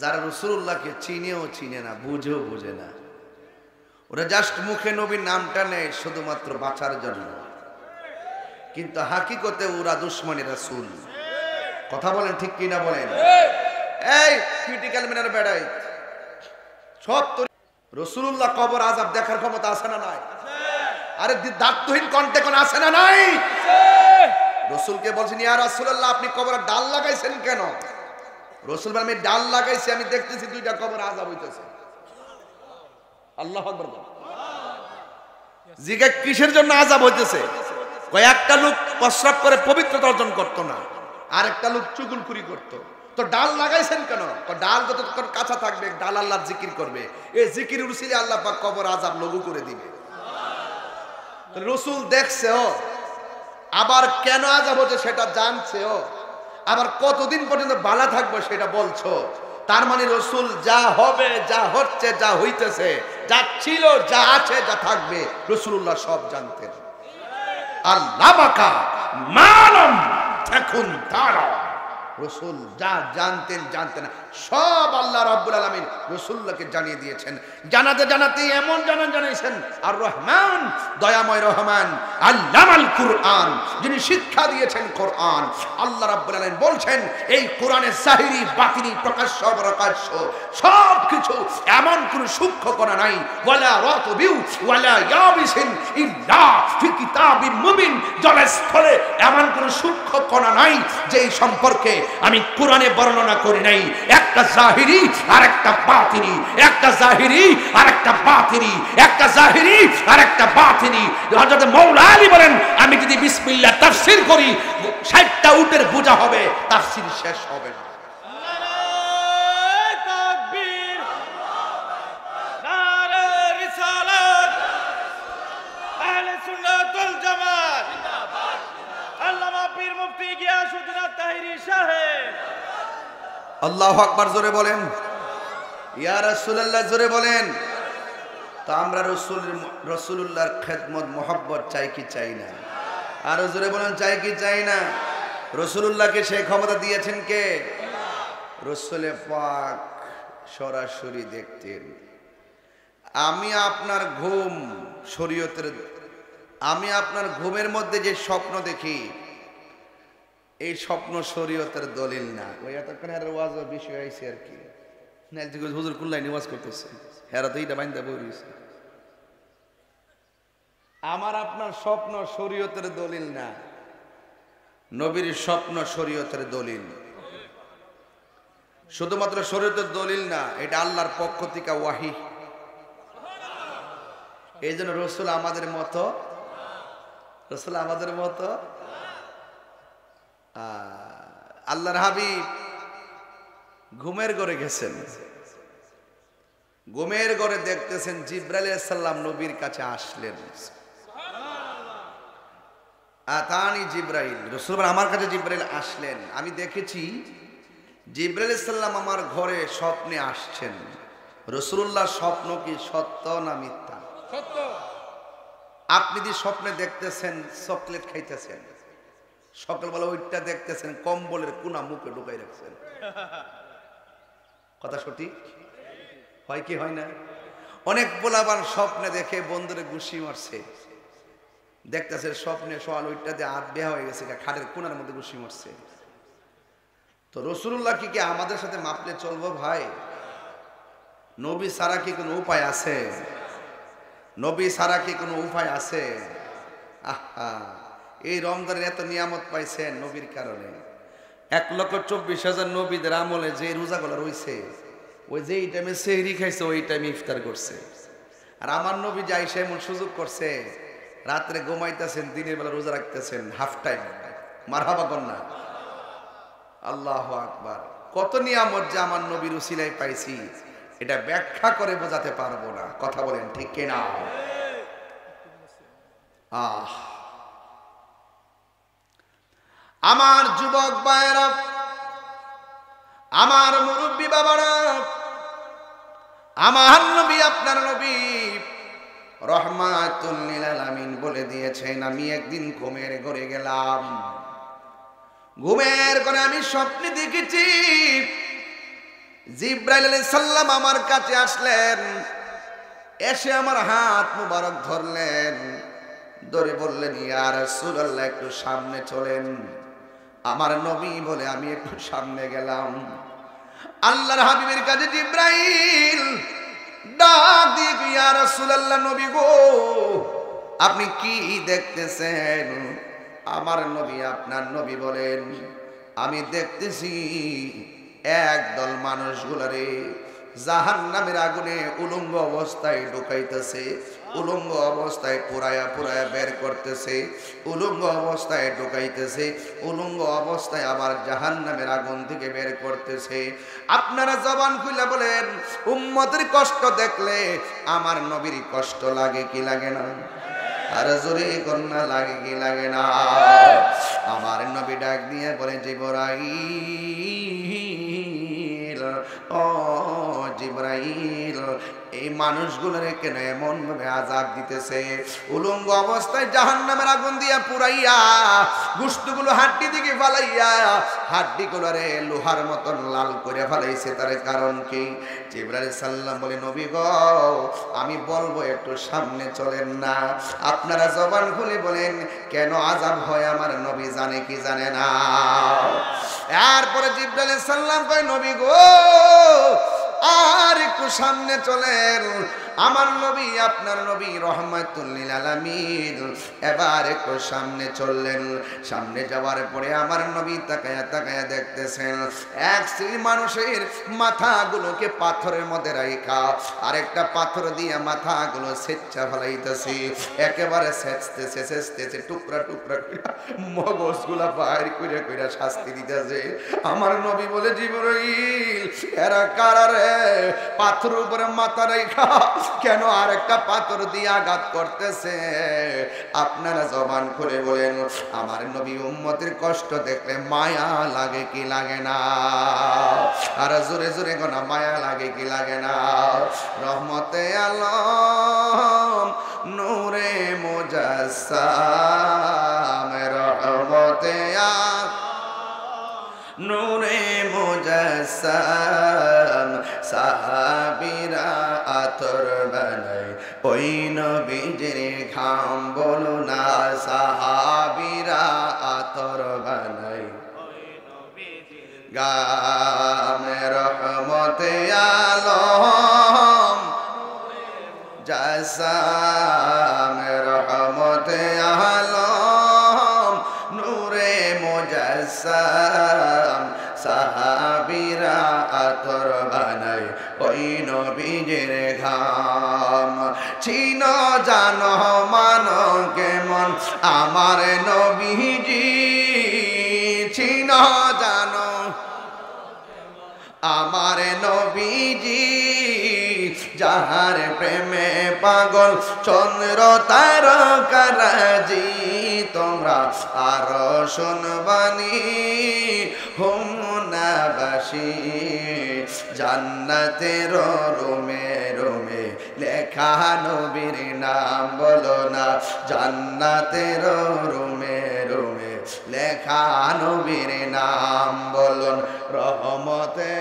যারা রাসূলুল্লাহকে চিনেও চিনে না, বুঝেও বুঝে না। ওরা জাস্ট মুখে নবীর নামটা নেয় শুধুমাত্র বাঁচার জন্য, কিন্তু হাকিকতে ওরা দুশমনী রাসূল। কথা বলেন ঠিক কিনা বলেন? এই ক্রিটিক্যাল মিনার বেড়াই সব তো রাসূলুল্লাহ কবর আযাব দেখার ক্ষমতা আছে না নাই? আরে দাঁতহীন কণ্ঠে কোন আছে না নাই? রাসূলকে বলছেন ইয়া রাসূলুল্লাহ আপনি কবরে ডাল লাগাইছেন কেন? রাসূল বলেন আমি ডাল লাগাইছি, আমি দেখতেছি দুইটা কবর আযাব হইতেছে। আল্লাহু আকবার। জিজ্ঞাসা কিসের জন্য আযাব হইতেছে? কয়েকটা লোক প্রস্রাব করে পবিত্রতা অর্জন করতো না, আর একটা লোক চুগলখুরি করতো। তো ডাল লাগাইছেন কেন? ডাল যতক্ষণ কাঁচা থাকবে ডাল আল্লাহর জিকির করবে, এই জিকির উসিলে আল্লাহ পাক কবর আযাব লঘু করে দিবে। রাসূল দেখছেও, আবার কেন আযাব হচ্ছে সেটা জানছেও, আবার কতদিন পর্যন্ত বালা থাকবে সেটা বলছো। তার মানে রাসূল যা হবে, যা হচ্ছে, যা হইতেছে, যা ছিল, যা আছে, যা থাকবে রাসূলুল্লাহ সব জানতেন। আল্লাহ বাকা মালম তখন তারা রাসূল যা জানতেন সব আল্লাহ রাব্বুল আলামিন রাসূলুল্লাহকে জানিয়ে দিয়েছেন। জানাতে জানাতে এমন জানাইছেন আর রহমান, দয়াময় রহমান, আল্লামাল কুরআন, যিনি শিক্ষা দিয়েছেন কোরআন। আল্লাহ রাব্বুল আলামিন বলছেন এই কোরআনের জাহিরি বাতিনি প্রকাশ্য অপ্রকাশ্য সব কিছু, এমন কোন সূক্ষ্ম কণা নাই, ওয়ালা রাতবিউ ওয়ালা ইয়াবিসিন ইল্লা ফি কিতাবিম মুবিন, জলস্থলে এমন কোন সূক্ষ্ম কণা নাই যেই সম্পর্কে আমি কোরআনে বর্ণনা করি নাই। একটা জাহিরি আর একটা বাতিনি, একটা জাহিরি আর একটা বাতিনি, একটা জাহিরি আর একটা বাতিনি। হযরত মাওলা আলী বলেন আমি যদি বিসমিল্লাহ তাফসীর করি 60টা উটের বোঝা হবে, তাফসীর শেষ হবে না। নারে তাকবীর, নারে রিসালাত, আহলে সুন্নাত ওয়াল জামাত জিন্দাবাদ, আল্লামা পীর মুফতি গিয়াসউদ্দিন আত-তাহিরি সাহেব। আল্লাহু আকবার জোরে বলেন, ইয়া রাসূলুল্লাহ জোরে বলেন। তো আমরা রাসূলুল্লাহর খেদমত মোহাব্বত চাই কি চাই না? আর জোরে বলেন চাই কি চাই না? রাসূলুল্লাহকে সেই ক্ষমতা দিয়েছেন কে? রাসূলে পাক সরাসরি দেখতেন। আমি আপনার ঘুম শরীয়তের, আমি আপনার ঘুমের মধ্যে যে স্বপ্ন দেখি এই স্বপ্ন শরীয়তের দলিল না। ওই এতক্ষণ আর ওয়াজ বিষয় আইছে আর কি, হুজুর কুল্লাই নিওয়াজ করতেছে, হেরা তো এইটা বাইন্দা বইছে। আমার আপনার স্বপ্ন শরীয়তের দলিল না, নবীর স্বপ্ন শরীয়তের দলিল। শুধুমাত্র শরীয়তের দলিল না, এটা আল্লাহর পক্ষ থেকে ওয়াহি। এই জন্য রাসূল আমাদের মতো, রাসূল আমাদের মতো। আল্লাহর হাবিব ঘুমের ঘরে গেছেন, ঘুমের ঘরে দেখতেছেন জিবরাইল আলাইহিস সালাম নবীর কাছে আসলেন। আতানি জিবরাইল, রাসূল আমার কাছে জিবরাইল আসলেন। আমি দেখেছি জিবরাইল আলাইহিস সালাম আমার ঘরে স্বপ্নে আসছেন। রাসূলুল্লাহ স্বপ্ন কি সত্য না মিথ্যা? সত্য। আপনি যে স্বপ্নে দেখতেছেন চকলেট খাইতেছেন, সকালবেলা ওইটা দেখতেছেন কম্বলের কোনা মুখে ঢুকাই রাখছেন, কথা সঠিক হয় কি হয় না? অনেক পোলাবান স্বপ্নে দেখে বন্ধুরে ঘুষি মারছে, দেখতেছে স্বপ্নে সোয়াল ওইটা দিয়ে হাত বেয়া হয়ে গেছে, খাটের কোনার মধ্যে ঘুষি মারছে। তো রাসূলুল্লাহ কি আমাদের সাথে মাপলে চলবো ভাই? নবী ছাড়া কি কোনো উপায় আছে? নবী ছাড়া কি কোনো উপায় আছে? আহা, এই রমজানের এত নিয়ামত পাইছেন নবীর কারণে। 1,24,000 নবীদের আমলে যে রোজাগুলো রইছে, ওই যে এই টাইমে সেহরি খাইছে ওই টাইমে ইফতার করছে। আর আমার নবী যাই সে এমন সুযোগ করছে, রাত্রে ঘুমাইতেছেন, দিনের বেলা রোজা রাখতেছেন, হাফ টাইম। মারহাবা কন্যা, আল্লাহু আকবার। কত নিয়ামত যে আমার নবীর উসিলায় পাইছি, এটা ব্যাখ্যা করে বোঝাতে পারবো না। কথা বলেন ঠিক কিনা? আমার যুবক ভাইরা, আমার মুরব্বী বাবারা, আমার নবী আপনার নবী রহমাতুল লিল আলামিন বলে দিয়েছেন, আমি একদিন ঘুমের ঘরে গেলাম, ঘুমের ঘরে আমি স্বপ্নে দেখেছি জিবরাইল আলাইহিস সালাম আমার কাছে আসলেন, এসে আমার হাত মুবারক ধরলেন, ধরে বললেন ইয়া রাসূলুল্লাহ একটু সামনে চলেন। আমার নবী বলে আমি একটু সামনে গেলাম। আল্লাহর হাবিবের কাছে জিবরাইল ডাক দিয়ে ইয়া রাসূলুল্লাহ নবী গো আপনি কি দেখতেছেন? আমার নবী আপনার নবী বলেন আমি দেখতেছি একদল মানুষগুলারে জাহান্নামের আগুনে উলঙ্গ অবস্থায় ঢুকাইতেছে, উলঙ্গ অবস্থায় পুরায়া পুরায়া বের করতেছে, উলঙ্গ অবস্থায় ঢুকাইতেছে, উলঙ্গ অবস্থায় আবার জাহান্নামের আগুন থেকে বের করতেছে। আপনারা জবান খুলে বলেন উম্মতের কষ্ট দেখলে আমার নবীর কষ্ট লাগে কি লাগে না? আর জোরে কন্যা লাগে কি লাগে না? আমার নবী ডাক দিয়ে বলে জিবরাইল, ও জিবরাইল এই মানুষগুলোরে কেন এমন ভাবে আযাব দিতেছে? উলঙ্গ অবস্থায় জাহান্নামের আগুন দিয়া পুরাইয়া গোশতগুলো হাড্ডি দিকে ফালাইয়া হাড্ডিগুলোরে লোহার মতন লাল করে ফেলাইছে, তার কারণ কি? জিবরাইল সাল্লাম বলে নবী গো আমি বলবো একটু সামনে চলেন না। আপনারা জবান খুলে বলেন কেন আযাব হয় আমার নবী জানে কি জানে না? এরপরে জিবরাইল সাল্লাম কয় নবী গো আর একটু সামনে চলেন। আমার নবী আপনার নবী রহমাতুল লিল আলামিন এবার একটু সামনে চললেন। সামনে যাওয়ার পরে আমার নবী তাকায়া তাকায়া দেখতেছেন এক শ্রেণীর মানুষের মাথাগুলোকে পাথরের মধ্যে রাখা আরেকটা পাথর দিয়ে মাথাগুলো ছেঁচা ফেলাইতেছে, একেবারে ছেঁচতেছে ছেঁচতেছে টুকরা টুকরা করে মগজগুলা বাইর করে করে শাস্তি দিতেছে। আমার নবী বলে জিবরাইল এরা কারা রে? পাথর উপরে মাথা রাখা কেন আর একটা পাথর দিয়ে আঘাত করতেছে? আপনারা জবান করে বলেন আমার নবী উম্মতের কষ্ট দেখলে মায়া লাগে কি লাগে না? আর জোরে জোরে গোনা মায়া লাগে কি লাগে না? রহমতে আলম নূরে মুজাসসাম, রহমতে আলম নূরে মুজাসসাম, সাহাবীরা আতর বানাই ওই নবীজির ঘাম, বলো না সাহাবীরা আতর বানাই গাম। রহমতে আলম জাসাম, রহমতে আলম নূরে মুজাসসাম, সাহাবীরা আতর বানাই ওই নবীজির ঘাম। চিন জানো মানো কেমন আমার নবীজি, চিন জানো আমার নবীজি, যাহার প্রেমে পাগল চন্দ্র তারকারাজি। তোমরা আরো শুনবানি হুমনাবাসী জান্নাতের রুমে রুমে লেখা নবীর নাম, বলো না জান্নাতের রুমে রুমে লেখা নবীর নাম, বলুন রহমতে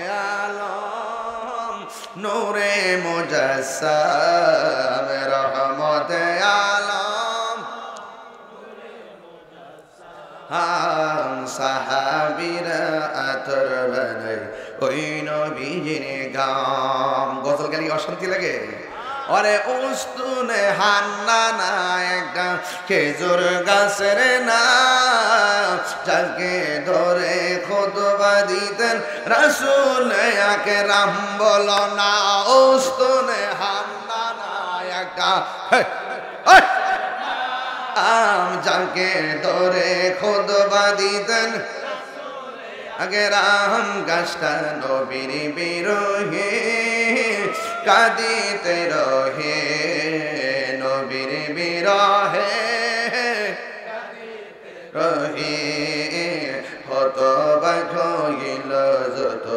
আলম নূরে মুজাসসাম, রহমতে আলম হাম, সাহাবীরা আতর বানাই ওই নবীজির গাম। গজল গালি অশান্তি লাগে? ওরে উস্তুনে হান্নানা একটা খেজুর গাছের নাম, যাকে ধরে খুতবা দিতেন রাসূল আকরাম। বলো না উস্তুনে হান্নানা একটা যাকে ধরে খুতবা দিতেন আকরাম। গাছটা নবীর বিরহে কাঁদিতে রহে, নবীর বিরহে রহে। হতবাক হইল যত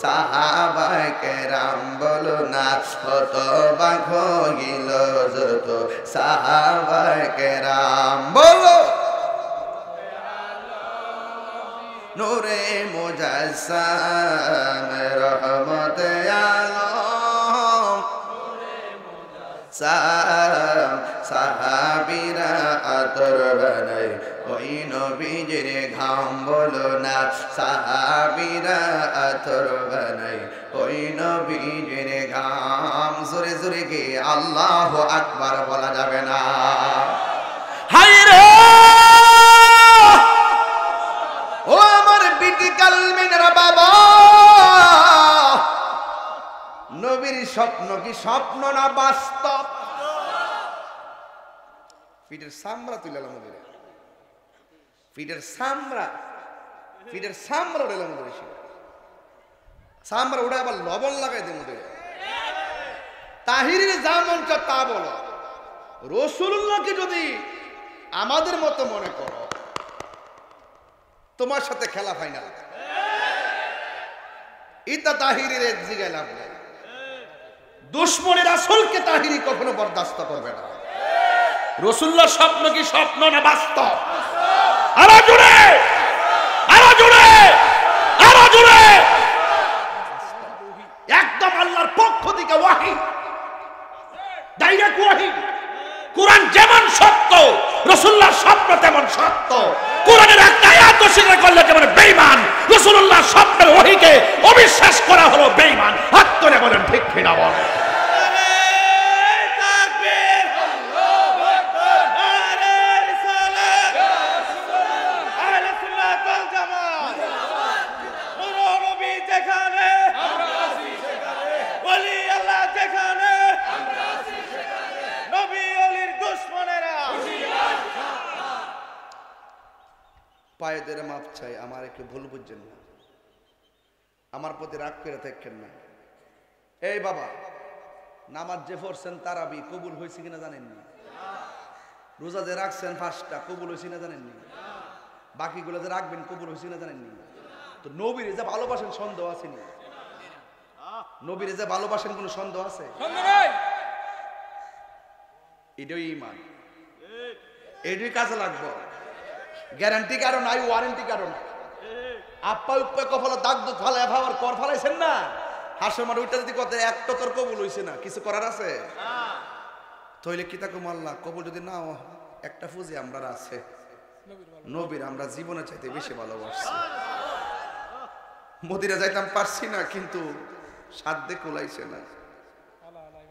সাহাবায়ে কেরাম, বলো না হতবাক হইল যত সাহাবায়ে কেরাম। বলো নূরে মুজাসসাম রহমতে আলম, সাহাবীরা আতর বানায় ওই নবীজির ঘাম। বলো না সাহাবীরা আতর বানায় ওই নবীজির ঘাম। জোরে জোরে গে আল্লাহু আকবার বলা যাবে না? হায় রে ও আমার বিটি কালমিনের বাবা, নবীর স্বপ্ন কি স্বপ্ন না বাস্তব? পিঠের সামরা তুইলাম ওদের, পিঠের সামরা উড়াইলাম ওদের, সামরা উড়ে আবার লবণ লাগাই দেব ওদের। তাহিরের যা মন চায় তা বলো। রাসূলুল্লাহকে যদি আমাদের মতো মনে করো, তোমার সাথে খেলা ফাইনাল। ইতা তাহিরের জিগাইলাম না। দুশমনের রাসূলকে তাহিরি কখনো বরদাস্ত করবে না। রাসূলুল্লাহর স্বপ্ন কি স্বপ্ন না বাস্তব? আরো জোরে, আরো জোরে, আরো জোরে। একদম আল্লাহর পক্ষ থেকে ওয়াহী, ডাইরেক্ট ওয়াহী। কোরআন যেমন সত্য, রাসূলুল্লাহর স্বপ্ন তেমন সত্য। কোরআনের একটা আয়াত অস্বীকার করলে যেমন বেঈমান, রাসূলুল্লাহর স্বপ্নের ওহীকে অবিশ্বাস করা হলো বেঈমান। হাত তুলে বলেন ঠিক কিনা বলেন? পায়েদের মাপ চাই, আমার একটু ভুল বুঝছেন না, আমার প্রতি রাগ করে থাকেন না। এই বাবা, নামাজ যে পড়ছেন তারাবি কবুল হয়েছে কিনা জানেননি? রোজা যে রাখছেন 5টা কবুল হয়েছে না জানেননি? বাকিগুলো যে রাখবেন কবুল হয়েছে না জানেননি? তো নবীরে যে ভালোবাসেন সন্দেহ আসেনি? নবীরে যে ভালোবাসেন কোনো সন্দেহ আছে? এটাই ঈমান, এটাই কাজে লাগবে। গ্যারান্টি কারো নাই, ওয়ারেন্টি কারো নাই। আপা উপে কপালে দাগ দুঃখ ফালাই ভাবার কর ফালাইছেন না, হাসর মার ওইটা যদি কত একটা তোর কবুল হইছে না, কিছু করার আছে? তইলে কি তাকে আল্লাহ কবুল যদি না একটা ফুজি আমরা আছে নবীর আমরা জীবনে চাইতে বেশি ভালোবাসছি। মদিনা যাইতাম পারছি না, কিন্তু সাধ্যে কুলাইছে না,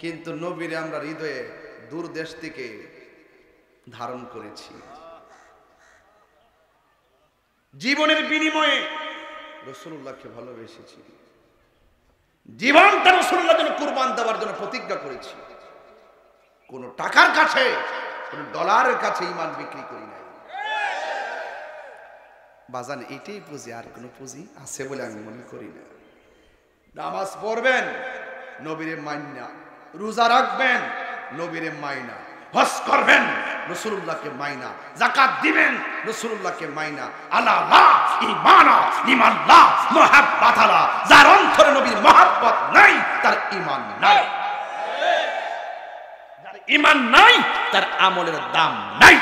কিন্তু নবীরে আমরা হৃদয়ে দূর দেশ থেকে ধারণ করেছি। জীবনের বিনিময়ে রাসূলুল্লাহকে ভালোবেসেছি, জীবনটা রাসূলুল্লাহর জন্য কুরবান দেওয়ার জন্য প্রতিজ্ঞা করেছি। কোন টাকার কাছে, কোন ডলারের কাছে ঈমান বিক্রি করি নাই। বাজান এটাই পুঁজি, আর কোন পুঁজি আছে বলে আমি মনে করি না। নামাজ পড়বেন নবীরে মাইনা, রোজা রাখবেন নবীরে মাইনা, হজ করবেন রাসূলুল্লাহকে মাইনা, যাকাত দিবেন রাসূলুল্লাহকে মাইনা। আলা লা ঈমানা লিমান লা মুহাব্বাতা লা, যার অন্তরে নবীর মহব্বত নাই তার ঈমান নাই, যার ঈমান নাই তার আমলের দাম নাই।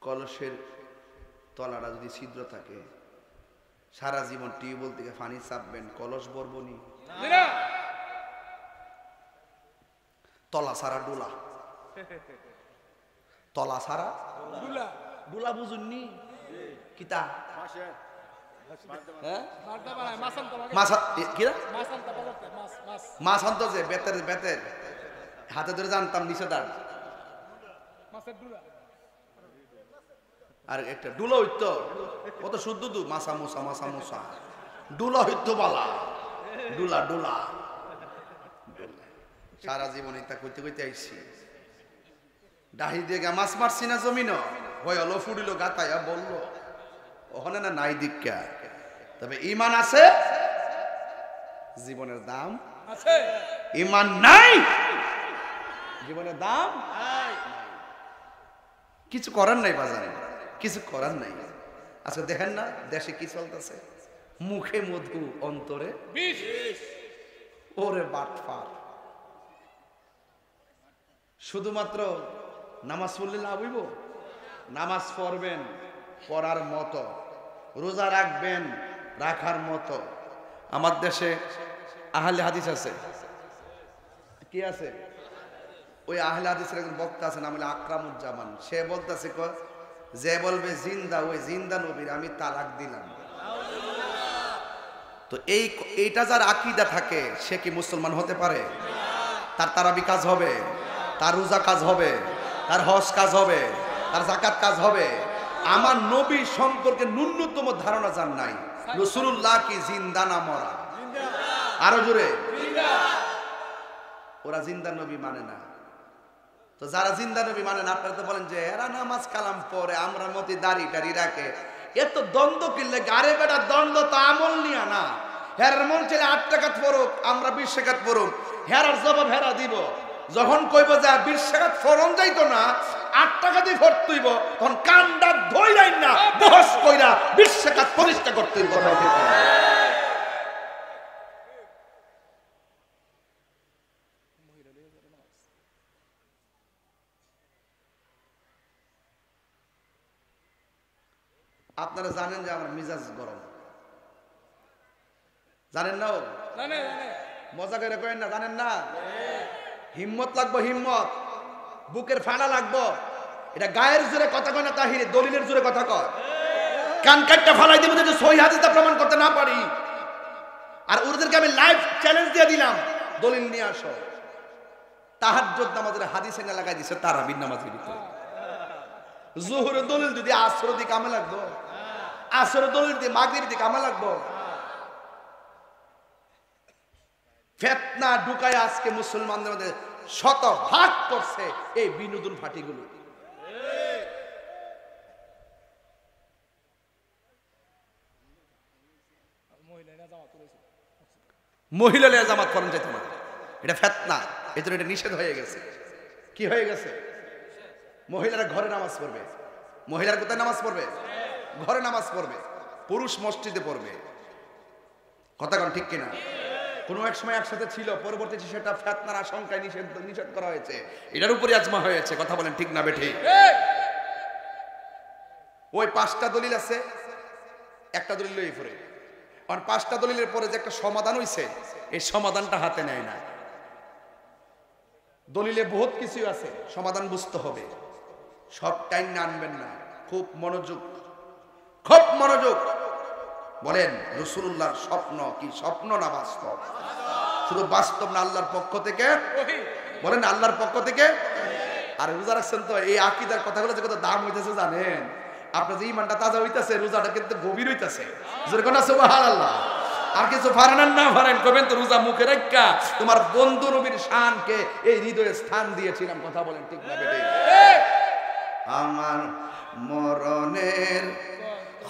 কলসের তলাটা যদি ছিদ্র থাকে, সারা জীবন টিউবওয়েল থেকে পানি চাপবেন, কলস ভরবনি? তলা সারা ডোলা, তলা সারা ডোলা বুঝুননি? কিতা হ্যাঁ মাছ কি মাছ আনতো যে বেতের বেতের হাতে ধরে জানতাম নিষেধার আর একটা ডুলো হইতো কত শুদ্ধ দু মাছা মোসা মাছা মোসা ডুলা হইতো বালা ডুলা ডুলা সারা জীবন এটা কইতে কইতে আইছি ডাহি দিয়ে মাছ মারছি না জমিন হয়ে হলো ফুড়িল গাতাইয়া বললো ওখানে না নাই দীক্ষা তবে ইমান আছে জীবনের দাম আছে ইমান নাই জীবনের দাম কিছু করার নাই বাজারে কিছু করার নাই আচ্ছা দেখেন না দেশে কি চলতেছে মুখে মধু অন্তরে বিষ ওরে বাটফার শুধুমাত্র নামাজ পড়লে লাভ হইব নামাজ পড়বেন পড়ার মতো রোজা রাখবেন রাখার মতো আমার দেশে আহলে হাদিস আছে কি আছে ওই আহলে হাদিসের একজন বক্তা আছে নাম হলো আকরামুজ্জামান সে বলতেছে যে বলবে জিন্দা ওই জিন্দা নবীর আমি তালাক দিলাম তো এইটা যার আকীদা থাকে সে কি মুসলমান হতে পারে তার তারাবি কাজ হবে তার রোজা কাজ হবে তার হজ কাজ হবে তার যাকাত কাজ হবে আমার নবী সম্পর্কে ন্যূনতম ধারণা জান নাই রাসূলুল্লাহ কি জিন্দা না মরা আরো জোরে ওরা জিন্দা নবী মানে না তো যারা জিন্দা নবী মানে না আপনারা তো বলেন যে এরা নামাজ কালাম পড়ে আমরা মতি দাড়ি টাড়ি রাখে এত দ্বন্দ্ব কিনলে গারে বেটা দ্বন্দ্ব তো আমল নিয়া না হেরার মন ছেলে 8 টাকাত পড়ুক আমরা 20 টাকাত পড়ুক হেরার জবাব হেরা দিব যখন কইব যে 20 টাকাত ফরন যাইতো না 8 টাকা দিয়ে ভর্তি হইব তখন কান্দা ধইলাই না বহস কইরা 20 টাকাত প্রতিষ্ঠা করতে হইব আপনারা জানেন যে আমার মিজাজ গরম জানেন না মজা করে করেন না জানেন না হিম্মত লাগবো হিম্মত বুকের ফাড়া লাগবো এটা গায়ের জোরে কথা কয় না তাহিরে দলিলের জোরে কথা কয় কান কাটটা ফালাই দিব যদি সহি হাদিসটা প্রমাণ করতে না পারি আর ওদেরকে আমি লাইভ চ্যালেঞ্জ দিয়ে দিলাম দলিল নিয়ে আসো তাহাজ্জুদ নামাজের হাদিসে না লাগাই দিছে তারাবির নামাজের ভিতরে জোহরের দলিল যদি আসর দিয়ে কামে লাগবো আসর দলিল দিয়ে মাগরিব দিয়ে কামে লাগবো ফিতনা ঢুকায় আজকে মুসলমানদের মধ্যে শত ভাগ করছে এই বিনোদন ফাটিগুলো মহিলা জামাত করেন যেত না এটা ফিতনা এজন্য এটা নিষেধ হয়ে গেছে কি হয়ে গেছে মহিলারা ঘরে নামাজ পড়বে মহিলারা কোথায় নামাজ পড়বে ঘরে নামাজ পড়বে পুরুষ মসজিদে পড়বে কথা কোন ঠিক কিনা কোন এক সময় একসাথে ছিল পরবর্তীতে সেটা ফিতনার আশঙ্কায় নিষেধ করা হয়েছে এটার উপরে আজমা হয়েছে কথা বলেন ঠিক না বেঠি ওই 5টা দলিল আছে একটা দলিল লই পড়ে আর 5টা দলিলের পরে যে একটা সমাধান হইছে এই সমাধানটা হাতে নেয় না দলিলে বহুত কিছু আছে সমাধান বুঝতে হবে সব টাইম আনবেন না খুব মনোযোগ বলেন রাসূলুল্লাহর স্বপ্ন কি স্বপ্ন না বাস্তব শুধু বাস্তব না আল্লাহর পক্ষ থেকে বলেন আল্লাহর পক্ষ থেকে আর রোজা রাখছেন তো এই আকীদার কথাগুলো যে কত দাম হইতেছে জানেন আপনার যে ঈমানটা তাজা হইতাছে রোজাটা কিন্তু গভীর হইতাছে জোরে কোন সুবহানাল্লাহ আর কিছু ফারানান না ফারেন কবেন তো রোজা মুখে রাখা তোমার বন্ধু নবীর শানকে এই হৃদয়ে স্থান দিয়েছিলাম কথা বলেন ঠিক না বেটে আমার মরণের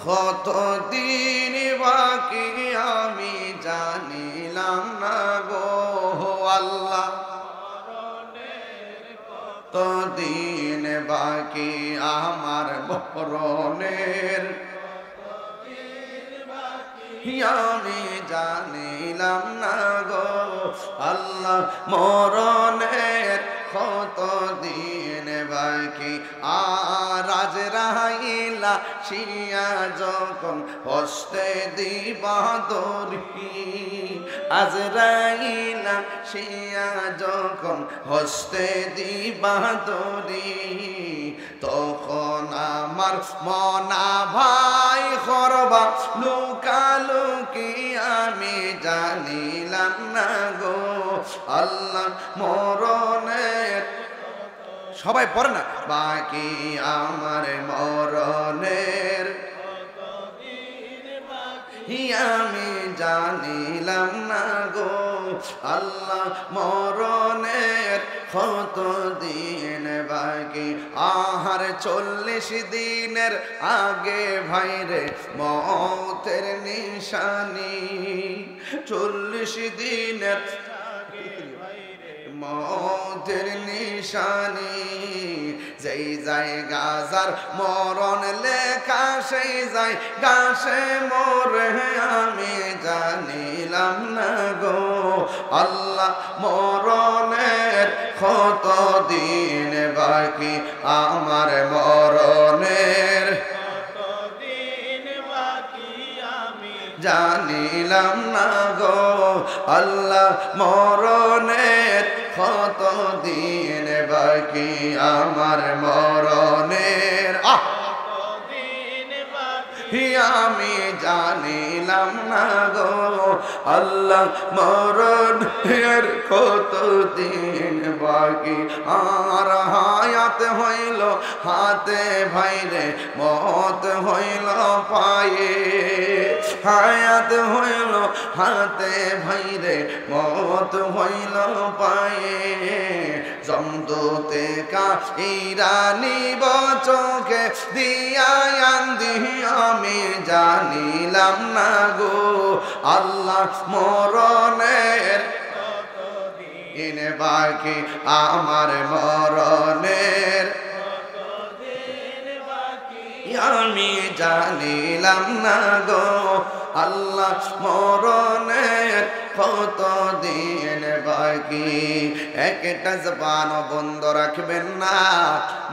কত দিন বাকি আমি জানিলাম না গো আল্লাহ কত দিন বাকি আমার মরণের আমি জানিলাম না গো আল্লাহ মরণের কত দিন বাকি আর আজরাইল শিয়া যখন হস্তে দিবা দরি আজরাইলা শিয়া যখন হস্তে দিবা দরি তখন আমার মনা ভাই করবা লুকালুকি আমি জানিলাম না গো আল্লাহ মরণের সবাই পড়ে না বাকি আমার মরণের আমি জানিলাম না গো আল্লাহ মরণের কত দিন বাকি আহার 40 দিনের আগে ভাইরে মতের নিশানি 40 দিনের মতের নিশানি যেই জায়গা যার মরণ লেখা সেই জায়গা সে মরে আমি জানিলাম না গো আল্লাহ মরণের কত দিন বাকি আমার মরণের জানিলাম না গো আল্লাহ মরণের কত দিন বাকি আমার মরণের আমি জানিলাম না গো আল্লাহ মরণের কত দিন বাকি আর হায়াত হইল হাতে ভাইরে মত হইল পায়ে হায়াত হইল হাতে ভাইরে মত হইল পায়ে জমদুতে কা ইরানি বচকে দিয়া আন্দি আমি জানিলাম না গো আল্লাহ মরণের দিন বাকি আমার মরণের আমি জানিলাম না গো আল্লাহ মরণের কত দিন বাকি একটা জবান বন্ধ রাখবেন না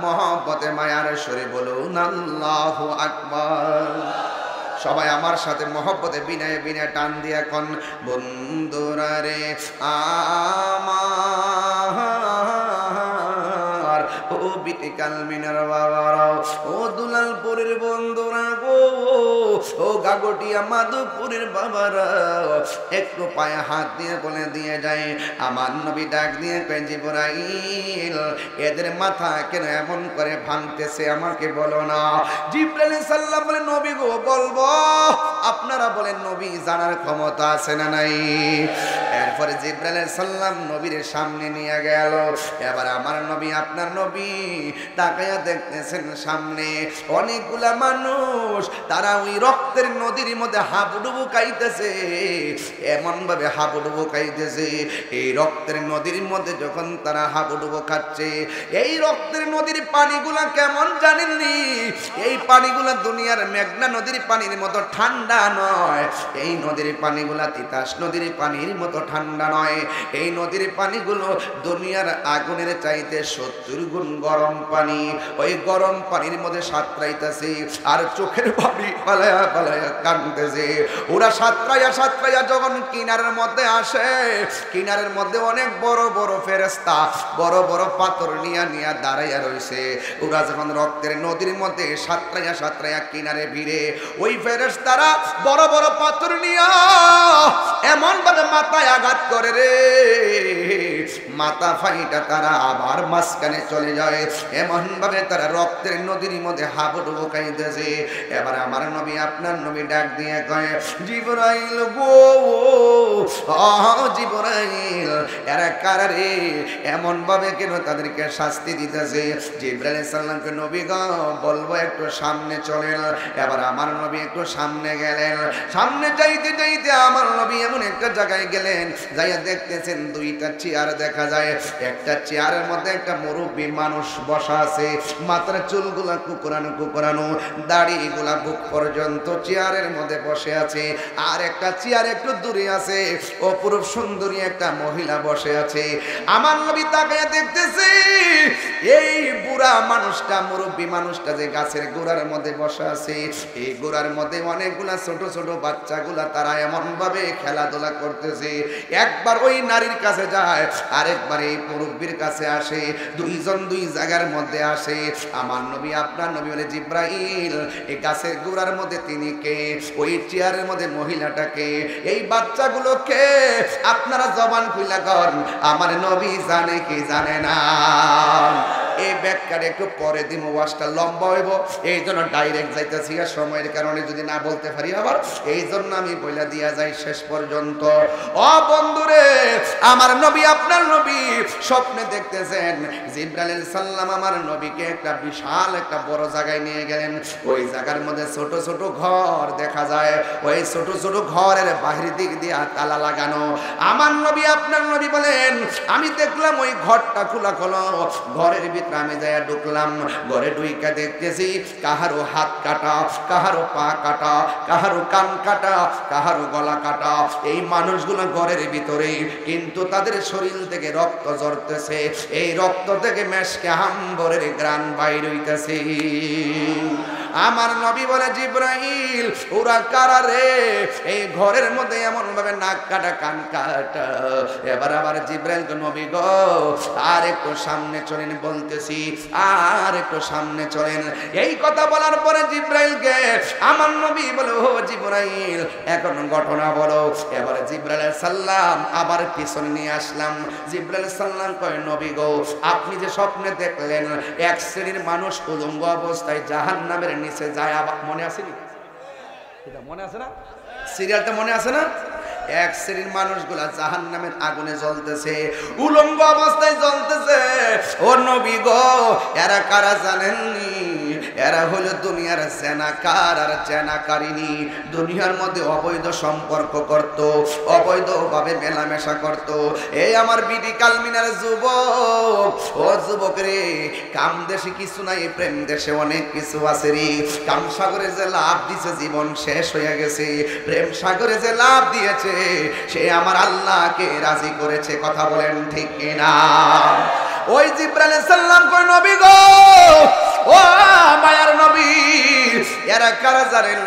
মহব্বতে মায়ার সুরে বলুন আল্লাহু আকবার সবাই আমার সাথে মহব্বতে বিনয়ে বিনয়ে টান দিয়ে এখন বন্ধুরা রে আমার ও বিটি কালমিনার বাবারাও ও দুলালপুরের বন্ধুরা গো ও গাগটিয়া মাধবপুরের বাবারা একটু পায়ে হাত দিয়ে বলে দিয়ে যায় আমার নবী ডাক দিয়ে কয় জিবরাইল এদের মাথা কেন এমন করে ভাঙতেছে আমাকে বলো না জিবরাইল সাল্লাম বলে নবী গো বলবো আপনারা বলেন নবী জানার ক্ষমতা আছে না নাই এরপরে জিবরাইল সাল্লাম নবীর সামনে নিয়ে গেল এবার আমার নবী আপনার নবী তাকায়া দেখতেছেন সামনে অনেকগুলা মানুষ তারা ওই রক্তের নদীর মধ্যে হাবুডুবু খাইতেছে এমন ভাবে হাবুডুবু খাইতেছে এই রক্তের নদীর মধ্যে যখন তারা হাবুডুবু খাচ্ছে এই রক্তের নদীর পানিগুলা কেমন জানেননি এই পানিগুলা দুনিয়ার মেঘনা নদীর পানির মতো ঠান্ডা নয় এই নদীর পানিগুলা তিতাস নদীর পানির মতো ঠান্ডা নয় এই নদীর পানিগুলো দুনিয়ার আগুনের চাইতে 70 গুণ গরম পানি ওই গরম পানির মধ্যে সাঁতরাইতেছে আর চোখের পানি পালায়া পালায়া কাঁদতেছে ওরা সাঁতরাইয়া যখন কিনারের মধ্যে আসে কিনারের মধ্যে অনেক বড় বড় ফেরেশতা বড় বড় পাথর নিয়া দাঁড়াইয়া রইছে ওরা যখন রক্তের নদীর মধ্যে সাঁতরাইয়া কিনারে ভিড়ে ওই ফেরেশতারা বড় বড় পাথর নিয়া এমন ভাবে মাথায় আঘাত করে রে মাথা ফাইটা তারা আবার মাঝখানে চলে যায় এমন ভাবে তারা রক্তের নদীর মধ্যে হাবুডুবু খাইতেছে এবার আমার নবী আপনার নবী ডাক দিয়ে কয় জিবরাইল গো জিবরাইল এরা কারা রে এমন ভাবে কেন তাদেরকে শাস্তি দিতেছে জিবরাইল সাল্লামকে নবী গো বলবো একটু সামনে চলেন এবার আমার নবী একটু সামনে গেলেন সামনে যাইতে যাইতে আমার নবী এমন একটা জায়গায় গেলেন যাইয়া দেখতেছেন দুইটা চেয়ার দেখা যায় একটা চেয়ারের মধ্যে একটা মুরব্বী মানুষ বসা আছে মাথার চুলগুলা কুকুরানো দাড়িগুলা বুক পর্যন্ত চেয়ারের মধ্যে বসে আছে আর একটা চেয়ার একটু দূরে আছে অপরূপ সুন্দরী একটা মহিলা বসে আছে। আমার নবী তাকায় দেখতেছে এই বুড়া মানুষটা, মুরব্বী মানুষটা যে গাছের গোড়ার মধ্যে বসে আছে, এই গোড়ার মধ্যে অনেকগুলা ছোট ছোট বাচ্চাগুলা তারা এমন ভাবে খেলাধুলা করতেছে। একবার ওই নারীর কাছে যায়, আরেকবার এই মুরব্বীর কাছে আসে, দুইজন দুই জায়গার মধ্যে আসে। আমার নবী, আপনার নবী বলে জিব্রাইল, এই গাছের গোড়ার মধ্যে তিনি কে? ওই চেয়ারের মধ্যে মহিলাটাকে, এই বাচ্চাগুলোকে? আপনারা জবান খুইলা কর, আমার নবী জানে কি জানে না? এই ব্যাখ্যাটা একটু পরে দিব, ওয়াজটা লম্বা হইব, এই জন্য ডাইরেক্ট যাইতেছি, আর সময়ের কারণে যদি না বলতে পারি আবার, এই জন্য আমি বইলা দিয়া যাই শেষ পর্যন্ত। ও বন্ধুরে, আমার নবী, আপনার নবী স্বপ্নে দেখতেছেন জিবরাইল সাল্লাম আমার নবীকে একটা বিশাল একটা বড় জায়গায় নিয়ে গেলেন। ওই জায়গার মধ্যে ছোট ছোট ঘর দেখা যায়, ওই ছোট ছোট ঘরের বাহির দিক দিয়ে তালা লাগানো। আমার নবী, আপনার নবী বলেন আমি দেখলাম ওই ঘরটা খোলা খোলা, ঘরের ভিতরে আমি যাই ঢুকলাম। ঘরে ঢুইকা দেখতেছি কাহারো হাত কাটা, কাহারো পা কাটা, কাহারো কান কাটা, কাহারো গলা কাটা। এই মানুষগুলো ঘরের ভিতরে, কিন্তু তাদের শরীর থেকে রক্ত ঝরতেছে, এই রক্ত থেকে মেশকে হাম্বরের গ্রান বাইর হইতেছে। আমার নবী বলে জিব্রাইল, ওরা কারা রে? এই ঘরের মধ্যে এমন ভাবে নাক কাটা, কান কাটা। এবার আবার জিব্রাইলকে, নবী গো আর একটু সামনে চলেন, বলতেছি আর একটু সামনে চলেন। এই কথা বলার পরে জিব্রাইলকে আমার নবী বলে, ও জিব্রাইল এখন ঘটনা বলো। এবার জিব্রাইল সাল্লাম আবার পিছনে নিয়ে আসলাম। জিব্রাইল সাল্লাম কয়, নবী গো আপনি যে স্বপ্নে দেখলেন এক শ্রেণীর মানুষ উলঙ্গ অবস্থায় জাহান্নামের নিচে যায়, মনে আছে নি? এটা মনে আছে না? সিরিয়ালটা মনে আছে না? এক শ্রেণীর মানুষগুলা জাহান্নামের আগুনে জ্বলতেছে, উলঙ্গ অবস্থায় জ্বলতেছে। ও নবী গো এরা কারা জানেননি? এরা হলো দুনিয়ার জেনাকার আর জেনাকারিনী। দুনিয়ার মধ্যে অবৈধ সম্পর্ক করত, অবৈধভাবে মেলামেশা করত। এই আমার বিডি কালমিনার যুবক, ও যুবক রে, কাম দেশে কিছু নাই, প্রেম দেশে অনেক কিছু আছে রে। কাম সাগরে যে লাভ দিছে জীবন শেষ হয়ে গেছে, প্রেম সাগরে যে লাভ দিয়েছে সে আমার আল্লাহকে রাজি করেছে। কথা বলেন ঠিক কিনা? ওই জিব্রাইল সাল্লাম কই, নবী গো ও মায়ার নবী, এরা কারা জানেন?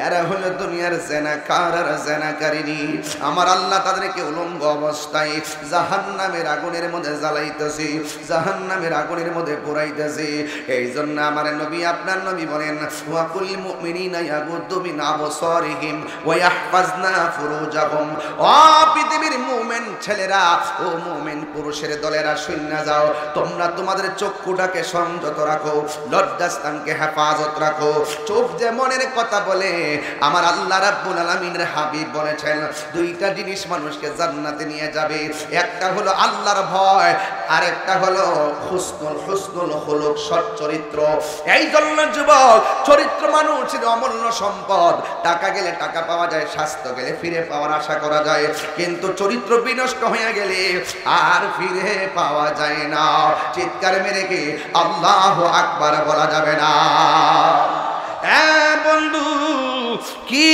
এরা হলো দুনিয়ার জেনাকার আর জেনাকারিনী। আমার আল্লাহ তাদেরকে উলঙ্গ অবস্থায় জাহান্নামের আগুনের মধ্যে জ্বালাইতেছে, জাহান্নামের আগুনের মধ্যে পোড়াইতেছে। এই জন্য আমার নবী, আপনার নবী বলেন, ওয়া কুল মুমিনিনা ইয়াগুদ্দু মিন আবসারিহিম ওয়া ইয়াহফাজনা ফুরুজাহুম। ও পৃথিবীর মুমিন ছেলেরা, ও মুমিন পুরুষের দলেরা, শুননা যাও, তোমরা তোমাদের চক্ষুটাকে সংযত রাখো, লজ্জাস্থানকে হেফাজত রাখো। চোখ যে মনের কথা বলে, আমার আল্লাহ রাব্বুল আলামিনের হাবিব বলেছেন দুইটা জিনিস মানুষকে জান্নাতে নিয়ে যাবে। একটা হলো আল্লাহর ভয়, আর একটা হলো হুসনুল খুলুক, সৎ চরিত্র। এই জন্য যুবক, চরিত্র মানুষের অমূল্য সম্পদ। টাকা গেলে টাকা পাওয়া যায়, স্বাস্থ্য গেলে ফিরে পাওয়ার আশা করা যায়, কিন্তু চরিত্র বিনষ্ট হয়ে গেলে আর ফিরে পাওয়া যায় না। চিৎকার মেরে কি আল্লাহু আকবার বলা যাবে না? বন্ধু কি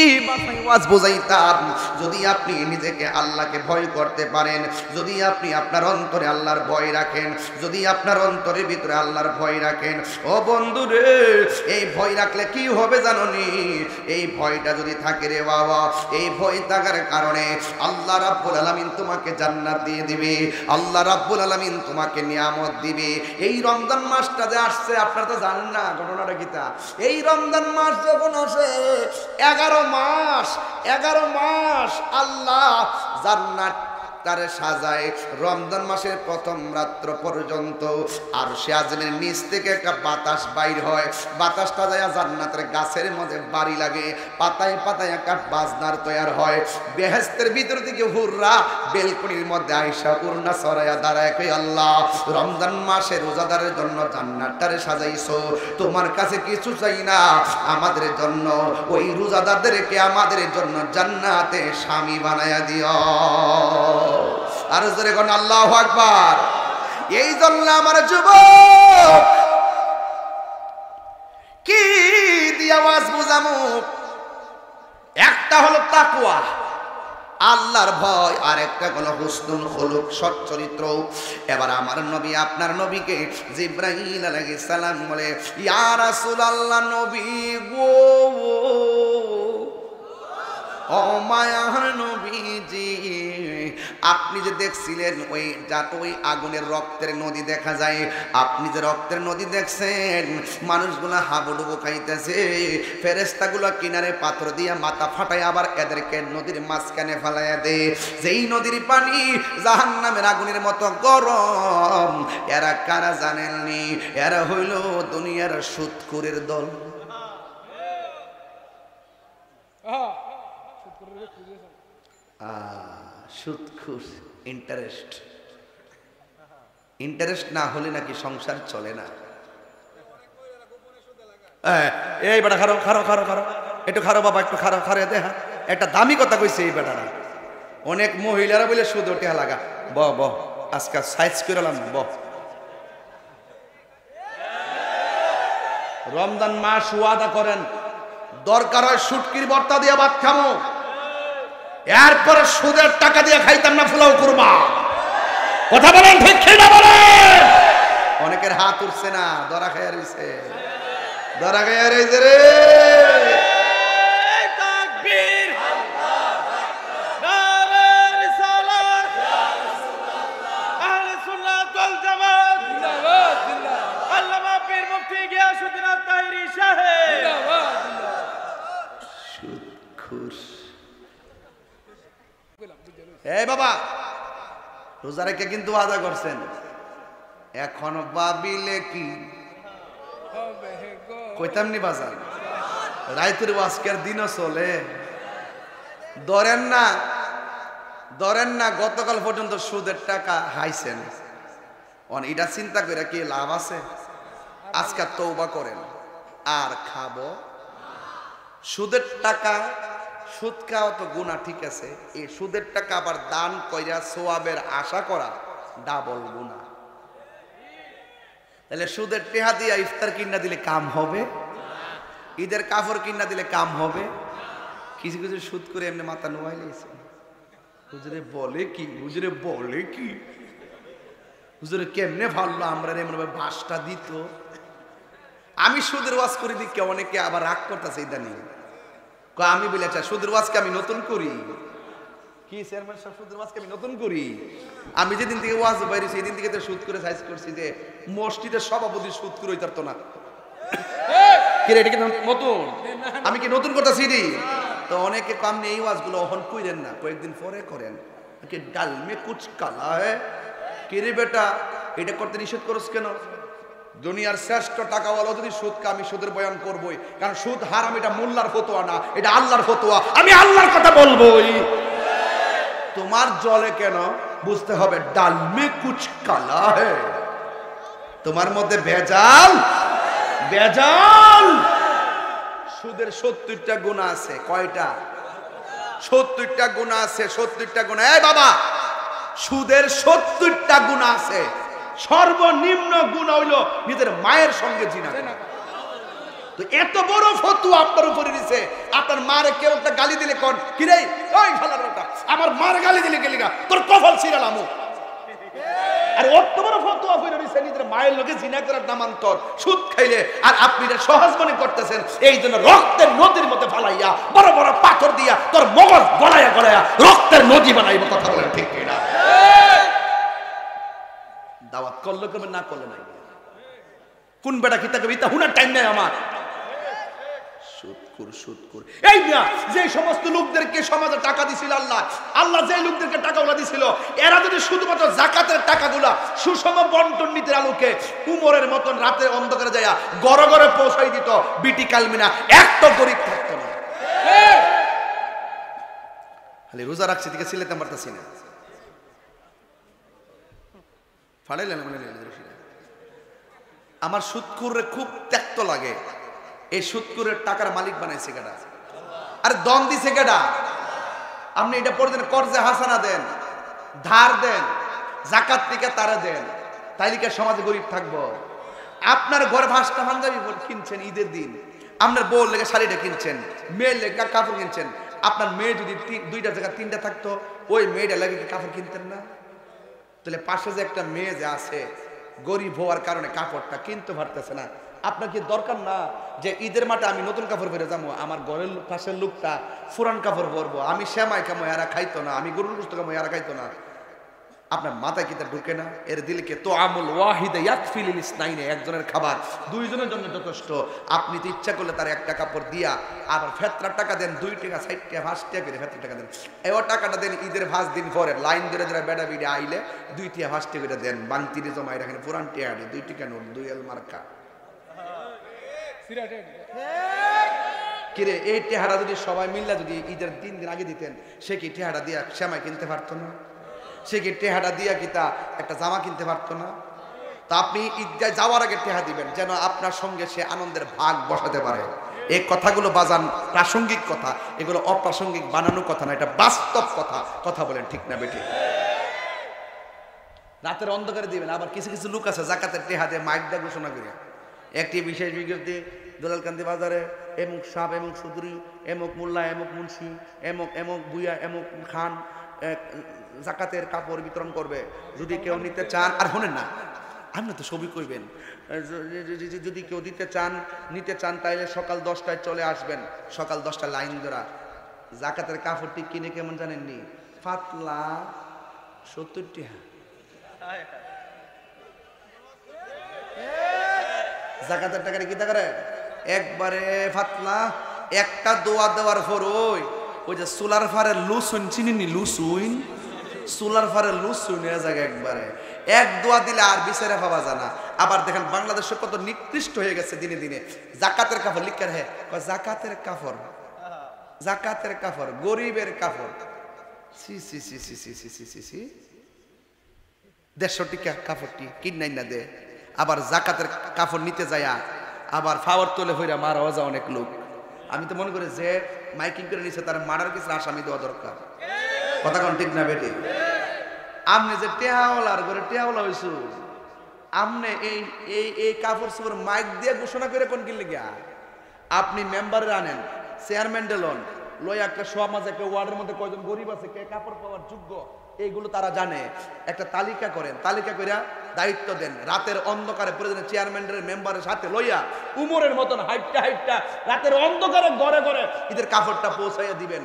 ওয়াজ বোঝাইতাম, যদি আপনি নিজেকে আল্লাহকে ভয় করতে পারেন, যদি আপনি আপনার অন্তরে আল্লাহর ভয় রাখেন, যদি আপনার অন্তরের ভিতরে আল্লাহর ভয় রাখেন, ও বন্ধু রে, এই ভয় রাখলে কি হবে জানোনি? এই ভয়টা যদি থাকে রে বাবা, এই ভয় থাকার কারণে আল্লাহ রাব্বুল আলামিন তোমাকে জান্নাত দিয়ে দিবে, আল্লাহ রাব্বুল আলামিন তোমাকে নিয়ামত দিবে। এই রমজান মাসটা যে আসছে, আপনারা তো জানেন না ঘটনাটা কিতা। এই রমজান মাস যখন আসে, 11 মাস আল্লাহ জান্নাত তারে সাজায়। রমজান মাসের প্রথম রাত্র পর্যন্ত আরশে আজিমের নিচ থেকে একটা বাতাস বাইর হয়, বাতাসটা যায় জান্নাতের গাছের মধ্যে বাড়ি লাগে, পাতায় পাতায় একটা বাজনার তৈরি হয়। বেহেশতের ভিতর থেকে হুররা বেলকনির মধ্যে আইসা উড়না ছড়াইয়া দাঁড়ায়, কই আল্লাহ রমজান মাসে রোজাদারের জন্য জান্নাতটারে সাজাইছো, তোমার কাছে কিছু চাই না, আমাদের জন্য ওই রোজাদারদেরকে আমাদের জন্য জান্নাতে স্বামী বানায়া দিও। আর জোরে কোন আল্লাহু আকবার। এই জন্য আমার যুবক কি দিয়ে আওয়াজ বুঝামু? একটা হলো তাকওয়া, আল্লাহর ভয়, আর একটা হলো হুসনুল খুলুক, সৎ চরিত্র। এবার আমার নবী আপনার নবীকে জিবরাইল আলাইহিস সালাম বলে, ইয়া রাসূলুল্লাহ, নবী গো, ও মায়ার নবীজি, আপনি যে দেখছিলেন ওই ওই আগুনের রক্তের নদী দেখা যায়, আপনি যে রক্তের নদী দেখছেন, মানুষগুলো হাবুডুবু খাইতেছে, ফেরেশতাগুলো কিনারে পাথর দিয়া মাথা ফাটায় আবার এদেরকে নদীর মাঝখানে ফেলাইয়া দেয়। যেই নদীর পানি জাহান্নামের আগুনের মতো গরম। এরা কারা জানেননি? এরা হইল দুনিয়ার সুদখোরের দল। সুদখোর, ইন্টারেস্ট না হলে নাকি সংসার চলে না। এই বেটা খারো খারো খারো খারো, একটু খারো বাবা, একটু খারো খারে দেখা। একটা দামি কথা কইছে এই বেটারা। অনেক মহিলারা বলে সুদ ওঠে লাগা। ব ব আজকাল সাইজ করে ব। রমজান মাস ওয়াদা করেন, দরকার হয় শুটকির ভর্তা দিয়ে ভাত খামো, এরপরে সুদের টাকা দিয়ে খাইতাম না ফুলাও কুরমা। কথা বলেন ঠিক কি না বলেন? অনেকের হাত উঠছে না, ধরা খাইয়া রইছে, ধরা খাইয়া রইছে রে। তাকবীর, নারে রিসালাত, আহলে সুন্নাত ওয়াল জামাত জিন্দাবাদ, জিন্দাবাদ। আল্লামা পীর মুফতি গিয়াসউদ্দিন আত-তাহিরি সাহেব জিন্দাবাদ, জিন্দাবাদ। সুদখোর। এই বাবা, রোজা রেখে কিন্তু ওয়াদা করছেন, এখন ভাবিলে কি কইতাম নি বাজার, রাইতের আজকের দিনও চলে। ধরেন না, ধরেন না গতকাল পর্যন্ত সুদের টাকা হাইছেন, এটা চিন্তা করে কি লাভ আছে? আজকে তওবা করেন, আর খাবো সুদের টাকা। সুদ খাওয়া তো গুনাহ, ঠিক আছে, এই সুদের টাকা আবার দান কইরা সওয়াবের আশা করা ডাবল গুনাহ। তাহলে সুদের টেহা দিয়া ইফতার কিনা দিলে কাম হবে? ঈদের কাপড় কিনা দিলে কাম হবে? কিছু কিছু সুদ করে এমনি মাথা নোয়াই লাইছে। হুজুরে বলে কি, হুজুরে বলে কি, হুজুরে কেমনে ভাবলো আমরা এমন বাসটা দিত। আমি সুদের ওয়াজ করে দিকে অনেকে আবার রাগ করতেছে ইদানিং। আমি বলি আচ্ছা সুদের ওয়াজকে আমি নতুন করি কি? চেয়ারম্যান সাহেব, সুদের ওয়াজকে আমি নতুন করি? আমি যেদিন থেকে ওয়াজ বাইরে সেদিন থেকে তো সুদ করে সাইজ করছি যে মসজিদের সভাপতি সুদ করে হইতারতো না। এটা কি নতুন? আমি কি নতুন করতেছি? তো অনেকে কামনে এই ওয়াজগুলো অহন কইরেন না, কয়েকদিন পরে করেন। ডাল মে কুচ কালা হ্যাঁ কে রে বেটা, এটা করতে নিষেধ করছ কেন? দুনিয়ার শ্রেষ্ঠ টাকাওয়ালা যদি সুদকে, আমি সুদের বয়ান করবই, কারণ সুদ হারাম, এটা মোল্লার ফতোয়া না, এটা আল্লাহর ফতোয়া। আমি আল্লাহর কথা বলবোই। তোমার জলে কেন বুঝতে হবে, ডাল মে কুচ কালা হ্যাঁ, তোমার মধ্যে ভেজাল, ভেজাল। সুদের 70টা গুনাহ আছে। কয়টা? 70টা গুনাহ আছে, 70টা গুনাহ। এই বাবা, সুদের 70টা গুনাহ আছে। সর্বনিম্ন গুনাহ হইল নিজের মায়ের সঙ্গে জিনা করা। তো এত বড় ফতোয়া আপনার উপরে দিছে, আপনার মারে কেউ একটা গালি দিলে কোন কি রে, ওই শালারটা আমার মার গালি দিলে গেলিগা তোর কপাল ছিড়ালামু। আর অত বড় ফতোয়া কইরা দিছে নিজের মায়ের লগে জিনা করার নামান্তর সুদ খাইলে, আর আপনি এটা সহজ মনে করতেছেন। এই জন্য রক্তের নদীর মধ্যে ফালাইয়া বড় বড় পাথর দিয়া তোর মগজ গলায়া গলায়া রক্তের নদী বানাইব। কথা বলেন ঠিক কিনা? দাওয়াত করলে কবে, না করলে নাই। কোন বেটা কি তাকে বিতা হুনার টাইম নাই আমার। সুদখোর, সুদখোর। এই না, যে সমস্ত লোকদেরকে সমাজে টাকা দিছিল আল্লাহ, আল্লাহ যে লোকদেরকে টাকাগুলো দিছিল, এরা যদি শুধুমাত্র যাকাতের টাকাগুলা সুষম বন্টন নীতির আলোকে উমরের মতন রাতের অন্ধকারে যায়া ঘরে ঘরে পৌঁছাই দিত, বিটি কালমিনা একটা গরিব থাকতো না। খালি রোজা রাখছি দিকে সিলেতে পারতাছি না। আমার সুদখোরে খুব ত্যাক্ত লাগে। এই সুদখোরের টাকার মালিক বানাইছে কেডা? আর দম দিছে কেডা? আপনি এটা পড়ে দেন, কর্জে হাসানা দেন, ধার দেন, যাকাত থেকে তারা দেন, তাইলে কি সমাজে গরিব থাকবো? আপনার ঘরে ভাসটা পাঞ্জাবি কিনছেন ঈদের দিন, আপনার বউর লেগে শাড়িটা কিনছেন, মেয়ের লেগে কাপড় কিনছেন, আপনার মেয়ে যদি দুইটা জায়গা তিনটা থাকতো, ওই মেয়েটা লাগে কি কাপড় কিনতেন না? তাহলে পাশে যে একটা মেয়ে যে আছে গরিব হওয়ার কারণে কাপড়টা কিনতে পারতেছে না, আপনার কি দরকার না যে ঈদের মাঠে আমি নতুন কাপড় পরে যাবো, আমার ঘরের পাশের লোকটা পুরান কাপড় পরবো, আমি শ্যামাই কামো এরা খাইতো না, আমি গরুর গোশত কামো এরা খাইতো না? আপনার মাথায় কি তা ঢুকে না? এর দিলকে তো আমল ওয়াহিদে ইয়াকফিল ইসনাইনে, একজনের খাবার দুইজনের জন্য যথেষ্ট। আপনি তো ইচ্ছা করলে তার একটা কাপড় দিয়া আবার ফেতরার টাকা দেন, 2 টাকা 60 টাকা 5 টাকা করে ফেতরার টাকা দেন, এই টাকাটা দেন ঈদের 5 দিন পরে লাইন ধরে ধরে বেড়া বিড়ে আইলে 2 টাকা 5 টাকা করে দেন, বাংতিরে জমাই রাখেন পুরান টিয়া 2 টাকা নোট 2 এল মার্কা। কিরে এই টেহারা যদি সবাই মিল্লা যদি ঈদের 3 দিন আগে দিতেন, সে কি টেহারা দিয়া শ্যামাই কিনতে পারতো না? সে কি টেহাটা দিয়া কি তা একটা জামা কিনতে পারতো না? তা আপনি ঈদগায় যাওয়ার আগে টেহা দিবেন, যেন আপনার সঙ্গে সে আনন্দের ভাগ বসাতে পারে। এই কথাগুলো বাজান প্রাসঙ্গিক কথা, এগুলো অপ্রাসঙ্গিক বানানো কথা না, এটা বাস্তব কথা। কথা বলেন ঠিক না বেঠিক? রাতের অন্ধকারে দিবেন। আবার কিছু কিছু লোক আছে জাকাতের টেহা দিয়ে মাইক দিয়ে ঘোষণা করে, একটি বিশেষ বিজ্ঞপ্তি দোলালকান্দি বাজারে এমুক সাপ, এমুক সুদরি, এমুক মোল্লা, এমুক মুন্সি, এমুক এমুক বুয়া, এমুক খান জাকাতের কাপড় বিতরণ করবে, যদি কেউ নিতে চান। আর শোনেন না, আপনি তো ছবি করবেন, যদি কেউ নিতে চান তাইলে সকাল 10টায় চলে আসবেন। সকাল 10টা লাইন ধরা। জাকাতের কাপড়টি কিনে কেমন জানেননি? পাতলা 70 টাকা। জাকাতের টাকা কি করে একবারে পাতলা। একটা দোয়া দেওয়ার পর ওই যে সোলার ফারের লুসুন চিনিনি, লুসুইন সোলার ফারের লুসুইন এ জায়গা একবারে এক দোয়া দিলে আর বিচারে পাওয়া যায় না। আবার দেখেন বাংলাদেশে কত নিকৃষ্ট হয়ে গেছে দিনে দিনে। জাকাতের কাপড় লিখার হ্যাঁ জাকাতের কাপড়, জাকাতের কাপড়, গরিবের কাপড়। সি সি সি সি সি সি সি সি সি 150 টাকা কাপড়টি কিনাই না দে। আবার জাকাতের কাপড় নিতে যায় আবার ফাওয়ার তোলে হইরা মারাও যায় অনেক লোক। আমি তো মনে করি যে মাইকিং করে নিছে তার মারার কিছু আসামি দেওয়া দরকার। কথা কোন ঠিক না বেটি? আমনে যে টেহাওয়ালার ঘরে টেহাওয়ালা হইছু, আমনে এই এই এই কাপড় চোপড় মাইক দিয়ে ঘোষণা করে কোন কিনলে গিয়া আপনি মেম্বারে আনেন, চেয়ারম্যান ডেলন লই একটা সমাজে একটা ওয়ার্ডের মধ্যে কয়জন গরিব আছে কে কাপড় পাওয়ার যোগ্য, এইগুলো তারা জানে। একটা তালিকা করেন, তালিকা করে দায়িত্ব দেন। রাতের অন্ধকারে প্রয়োজনে চেয়ারম্যানের মেম্বারের সাথে লইয়া উমরের মতন হাইটটা হাইটটা রাতের অন্ধকারে ঘরে ঘরে ঈদের কাপড়টা পৌঁছাইয়া দিবেন।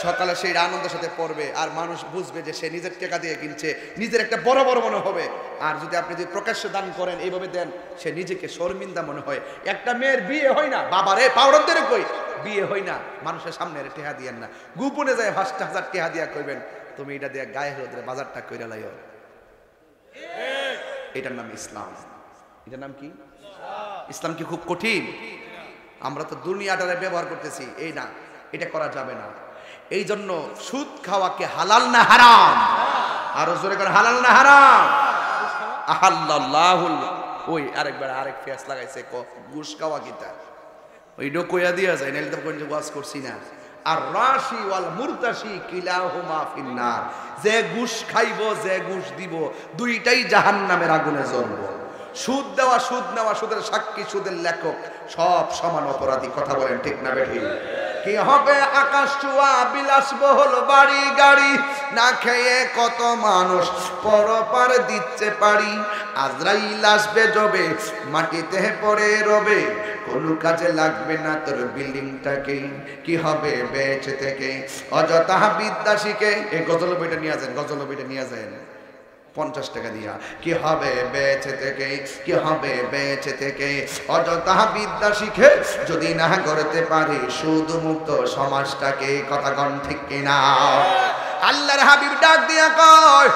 সকালে সেই আনন্দের সাথে পড়বে আর মানুষ বুঝবে যে সে নিজের টাকা দিয়ে কিনছে, নিজের একটা বড় বড় মনে হবে। আর যদি আপনি যদি প্রকাশ্যে দান করেন, এইভাবে দেন, সে নিজেকে শর্মিন্দা মনে হয়। একটা মেয়ের বিয়ে হয় না, বাবারে পাউডার কই বিয়ে হয় না, মানুষের সামনে টেহা দিয়েন না, গোপনে যায় 5,000 টেহা দিয়া কইবেন তুমি এটা দিয়ে গায়ে হলুদের বাজারটা কইরা লাইও। এটার নাম ইসলাম। এটার নাম কি? ইসলাম কি খুব কঠিন? আমরা তো দুনিয়াটারে ব্যবহার করতেছি, এই না, এটা করা যাবে না। এই জন্য সুদ খাওয়াকে হালাল না হারাম? আরো জোরে করে হালাল না হারাম? আহাল্লাহুল ওই আরেকবার আরেক ফেস লাগাইছে ঘুষ খাওয়া কিতা ওই ডকইয়া দিয়া যায় নাইলে তো কোন যে ওয়াজ করছি না। আর রাশি ওয়াল মুরতাশি কিলাহুমা ফিন্নার, যে ঘুষ খাইবো যে ঘুষ দিব দুইটাই জাহান্নামের আগুনে জ্বলবো। সুদ দেওয়া, সুদ নেওয়া, সুদের সাক্ষী, সুদের লেখক সব সমান অপরাধী। কথা বলেন ঠিক না বেঠিক? কি হবে আকাশ ছোঁয়া বিলাসবহুল বাড়ি গাড়ি, না খেয়ে কত মানুষ পরপার দিচ্ছে পারি। আজরাইল আসবে যবে মাটিতে পড়ে রবে, কোনো কাজে লাগবে না তোর বিল্ডিংটাকে। কি হবে বেঁচে থেকে অযথা বিদ্যা শিখে? এই গজল বইটা নিয়ে যান, গজল বইটা নিয়ে যান 50 টাকা দিয়া। কি হবে বেঁচে থেকে, কি হবে বেঁচে থেকে অযথা বিদ্যা শিখে, যদি না করতে পারি সুদ মুক্ত সমাজটাকে। কথা কন ঠিক কিনা? আল্লাহর হাবিব ডাক দিয়া কয়,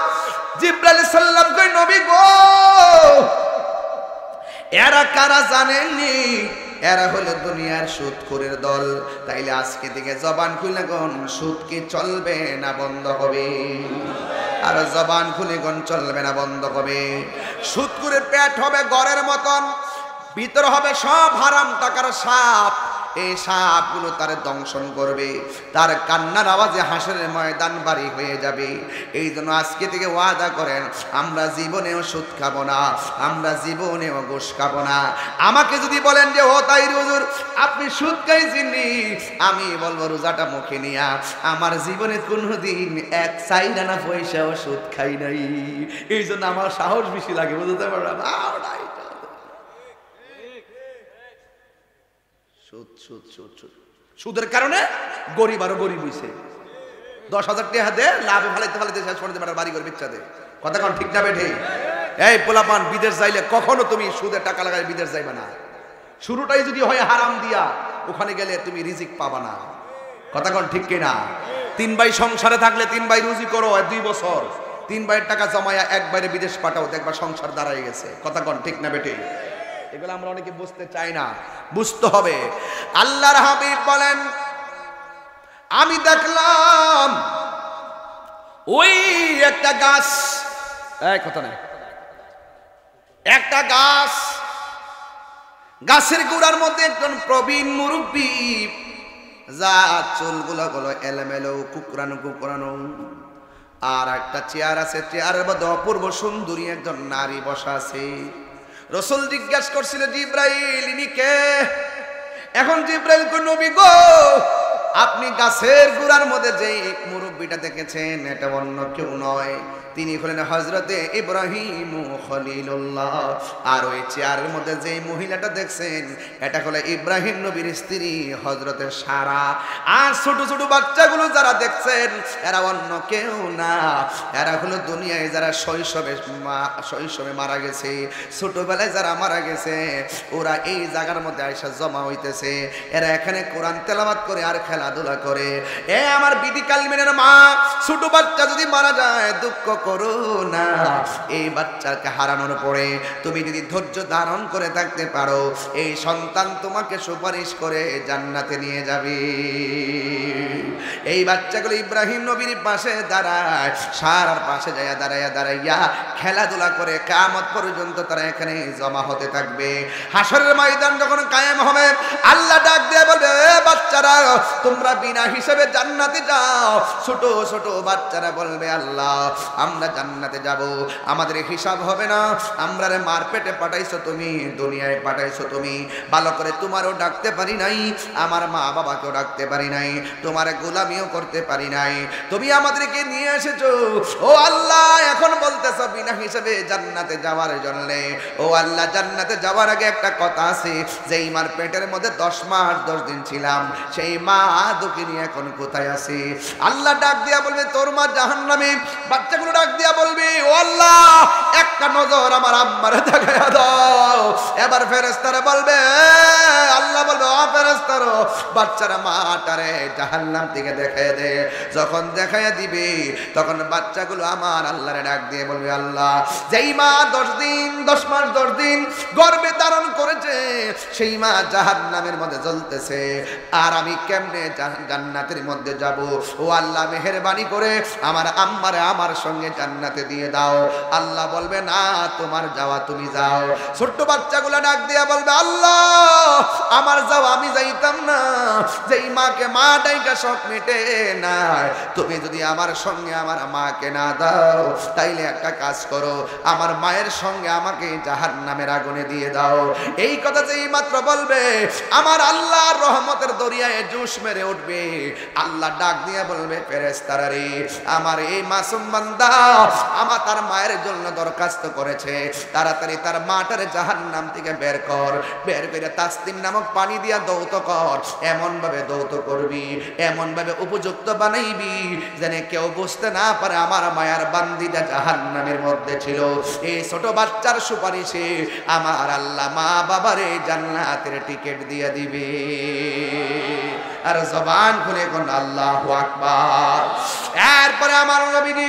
জিবরাইল সাল্লাম কয় নবী গো এরা কারা জানেননি? এরা হলো দুনিয়ার সুদখোরের দল। তাইলে আজকে দিকে জবান খুলে কোন সুদ কি চলবে না বন্ধ হবে? আর জবান খুলে কোন চলবে না বন্ধ হবে? সুদখোরের পেট হবে গড়ের মতন, ভিতর হবে সব হারাম টাকার সাপ। এই সাপগুলো তার দংশন করবে, তার কান্নার আওয়াজে হাসরের ময়দান বাড়ি হয়ে যাবে। এই জন্য আজকে থেকে ওয়াদা করেন, আমরা জীবনেও সুদ খাবো না, আমরা জীবনেও ঘুষ খাবো না। আমাকে যদি বলেন যে ও তাই হুজুর আপনি সুদ খাইছেননি, আমি বলবো রোজাটা মুখে নিয়া আমার জীবনে কোনোদিন এক চাইনা পয়সাও সুদ খাই নাই। এই জন্য আমার সাহস বেশি লাগে, বুঝতে পারলাম। সুদের কারণে গরিব আরো গরিব হইছে। 10,000 টাকা দে লাভে ফালাইতে ফালাইতে শেষ করে দেবে, বাড়ি করে বিচ্ছা দে। কথা কোন ঠিক না বেঠে? এই পোলাপান বিদেশ যাইলে কখনো তুমি সুদের টাকা লাগাই বিদেশ যাইবে না। শুরুটাই যদি হয় হারাম দিয়া, ওখানে গেলে তুমি রিজিক পাবা না। কথা কোন ঠিক কিনা? 3 ভাই সংসারে থাকলে 3 ভাই রুজি করো 2 বছর, 3 ভাইয়ের টাকা জমায়া এক বাইরে বিদেশ পাঠাও, দেখবা সংসার দাঁড়ায় গেছে। কথা কোন ঠিক না বেঠে? এগুলো আমরা অনেকে বুঝতে চাই না, বুঝতে হবে। আল্লাহর হাবিব বলেন, আমি দেখলাম ওই একটা গাছ, কথা নাই, একটা গাছ, গাছের গোড়ার মধ্যে একজন প্রবীণ মুরব্বী, যা চুলগুলো গুলো এলোমেলো কুকরানো কুকরানো, আর একটা চেয়ার আছে, চেয়ারের মধ্যে অপূর্ব সুন্দরী একজন নারী বসা আছে। রাসূল জিজ্ঞেস করছিল, জিব্রাইল ইনি কে? এখন জিব্রাইল কো নবী গো, আপনি গাছের গোড়ার মধ্যে যে মুরব্বিটা দেখেছেন এটা অন্য কেউ নয়, তিনি হলেন হযরতে ইব্রাহিম খলিলুল্লাহ। আর ওই চেয়ারের মধ্যে যে মহিলাটা দেখছেন এটা হলো ইব্রাহিম নবীর স্ত্রী হযরতে সারা। আর ছোট ছোট বাচ্চাগুলো যারা দেখছেন এরা অন্য কেউ না, এরা হলো দুনিয়ায় যারা শৈশবে মারা গেছে, ছোটবেলায় যারা মারা গেছে, ওরা এই জায়গার মধ্যে আয়সা জমা হইতেছে। এরা এখানে কোরআন তেলাওয়াত করে আর খেলাধুলা করে। এ আমার বিবি কালমিনের মা, ছোট বাচ্চা যদি মারা যায় দুঃখ করো না। এই বাচ্চাকে হারানোর পরে তুমি যদি ধৈর্য ধারণ করে থাকতে পারো, এই সন্তান তোমাকে সুপারিশ করে জান্নাতে নিয়ে যাবে। এই বাচ্চাগুলো ইব্রাহিম নবীর পাশে দাঁড়ায়, সারার পাশে যায় দাঁড়াইয়া খেলাধুলা করে কিয়ামত পর্যন্ত তারা এখানে জমা হতে থাকবে। হাসরের ময়দান যখন কায়েম হবে, আল্লাহ ডাক দিয়ে বলবে, বাচ্চারা তোমরা বিনা হিসেবে জান্নাতে যাও। ছোট ছোট বাচ্চারা বলবে, আল্লাহ আমরা জান্নাতে যাব, আমাদের হিসাব হবে না, আমরা রে মার পেটে পাঠাইছো তুমি, দুনিয়ায় পাঠাইছো তুমি, ভালো করে তোমারও ডাকতে পারি নাই, আমার মা বাবাকেও ডাকতে পারি নাই, তোমার গোলামিও করতে পারি নাই, তুমি আমাদেরকে নিয়ে এসেছো। ও আল্লাহ এখন বলতেছো বিনা হিসেবে জান্নাতে যাওয়ার জন্য। ও আল্লাহ জান্নাতে যাওয়ার আগে একটা কথা আছে, যেই মার পেটের মধ্যে 10 মাস 10 দিন ছিলাম, সেই মা দুঃখিনী এখন কোথায় আছে? আল্লাহ ডাক দিয়া বলবে, তোর মা জাহান্নামে। বাচ্চাগুলো ডাক দিয়া বলবে, ও আল্লাহ একটা নজর আমার আম্মার দেখায়া দাও। এবার ফেরেশতারা বলবে, আল্লাহ বলবে, ও ফেরেশতারা বাচ্চারা মাটারে জাহান্নাম থেকে দেখায় দে। যখন দেখায়া দিবে তখন বাচ্চাগুলো আমার আল্লাহরে ডাক দিয়ে বলবে, আল্লাহ যেই মা 10 দিন 10 মাস 10 দিন গর্ভে ধারণ করেছে সেই মা জাহান্নামের মধ্যে জ্বলতেছে, আর আমি কেমনে জান্নাতের মধ্যে যাব? ও আল্লাহ মেহেরবানি করে আমার আম্মারে আমার সঙ্গে জান্নাতে দিয়ে দাও। আল্লাহ বলবে, না তোমার যাওয়া তুমি যাও। ছোট্ট বাচ্চাগুলো ডাক দিয়া বলবে, আল্লাহ আমার যাওয়া আমি যাইতাম না, যেই মাকে মা ডাইকা সব মিটে না, তুমি যদি আমার সঙ্গে আমার মাকে না দাও তাইলে একটা কাজ করো, আমার মায়ের সঙ্গে আমাকে জাহান্নামের আগুনে দিয়ে দাও। এই কথা যেই মাত্র বলবে আমার আল্লাহর রহমতের দরিয়ায় জোশ মেরে উঠবে। আল্লাহ ডাক দিয়ে বলবে, ফেরেশতারা রে আমার এই মাসুম বান্দা আমার তার মায়ের জন্য দরখাস্ত করেছে, তাড়াতাড়ি তার মাটারে জাহান্নাম থেকে বের কর, বের করে তাসলিম নামক পানি দিয়া দৌত কর। এমন ভাবে দৌত করবি, এমন ভাবে উপযুক্ত বানাইবি যেন কেউ বুঝতে না পারে আমার মায়ার বান্দিটা জাহান্নামের মধ্যে ছিল। এই ছোট বাচ্চার সুপারিশে আমার আল্লাহ মা বাবারে জান্নাতের টিকিট দিয়ে দিবে। আর জবান খুলে কোন আল্লাহু আকবার। এরপরে আমার নবীজি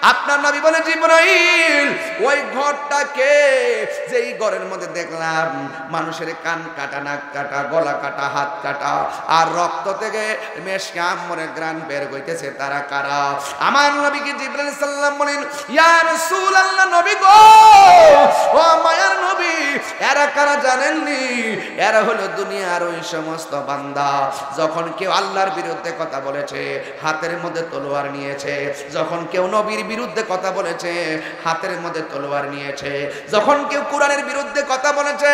আপনার নবী বলে জিবরাইল ওই ঘরটাকে যেই ঘরের মধ্যে দেখলাম মানুষের কান কাটা, নাক কাটা, গলা কাটা, হাত কাটা আর রক্ত থেকে মেশকে আম্বরের গ্রান বের হইতেছে, তারা কারা? আমার নবীকে জিবরাইল সাল্লাম বলেন ইয়া রাসূলুল্লাহ, নবী গো, ও মায়ার নবী, এরা কারা জানেননি? এরা হলো দুনিয়ার ওই সমস্ত বান্দা যখন কেউ আল্লাহর বিরুদ্ধে কথা বলেছে হাতের মধ্যে তলোয়ার নিয়েছে, যখন কেউ নবীর বিরুদ্ধে কথা বলেছে হাতের মধ্যে তলোয়ার নিয়েছে, যখন কেউ কোরআনের বিরুদ্ধে কথা বলেছে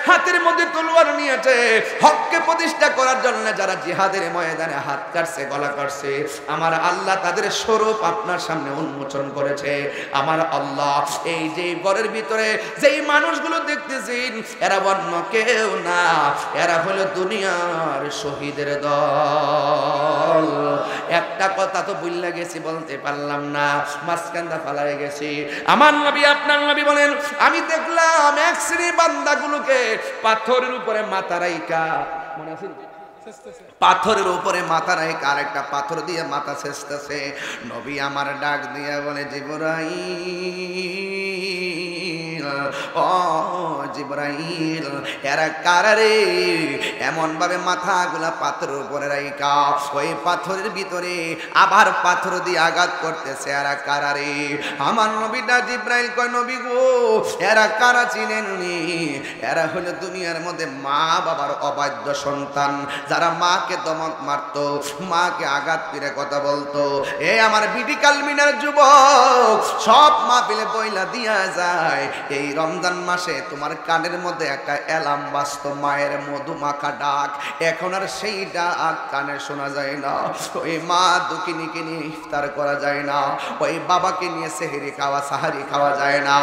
হাতের মধ্যে তলোয়ার নিয়েছে, হককে প্রতিষ্ঠা করার জন্য যারা জিহাদের ময়দানে হাত কাটছে, গলা কাটছে, আমার আল্লাহ তাদের স্বরূপ আপনার সামনে উন্মোচন করেছে। আমার আল্লাহ এই যে ঘরের ভিতরে যেই মানুষগুলো দেখতেছেন এরা অন্য কেউ না, এরা হলো দুনিয়ার শহীদের দল। একটা কথা তো ভুলে গেছি, বলতে পারলাম না, মাঝখানটা ফালাই গেছি। আমার নবী আপনার নবী বলেন আমি দেখলাম এক শ্রেণী বান্দাগুলোকে পাথরের উপরে মাথা রাইখা, মনে আছে পাথরের উপরে মাথা রাইখা আরেকটা পাথর দিয়ে মাথা ছেঁচতেছে। নবী আমার ডাক দিয়ে বলে জিবরাইল, ও জিবরাইল, এরা কারারে এমন ভাবে মাথাগুলা পাথরের উপরে রাইখা ওই পাথরের ভিতরে আবার পাথর দিয়ে আঘাত করতেছে, এরা কারারে? আমার নবীটা জিবরাইল কয় নবী গো, এরা কারা চিনেননি? এরা হলো দুনিয়ার মধ্যে মা বাবার অবাধ্য সন্তান, যারা মাকে দমক মারতো, মাকে আঘাত করে কথা বলতো। এ আমার বিডি কালমিনার যুবক, সব মাহফিলে বইলা দিয়া যায় এই রমজান মাসে তোমার কানের মধ্যে একটা অ্যালার্ম বাজতো, মায়ের মধু মাখা ডাক, এখন আর সেই ডাক কানে শোনা যায় না। ওই মা দুঃখিনীকে নিয়ে ইফতার করা যায় না, ওই বাবাকে নিয়ে সেহরি খাওয়া, সাহারি খাওয়া যায় না।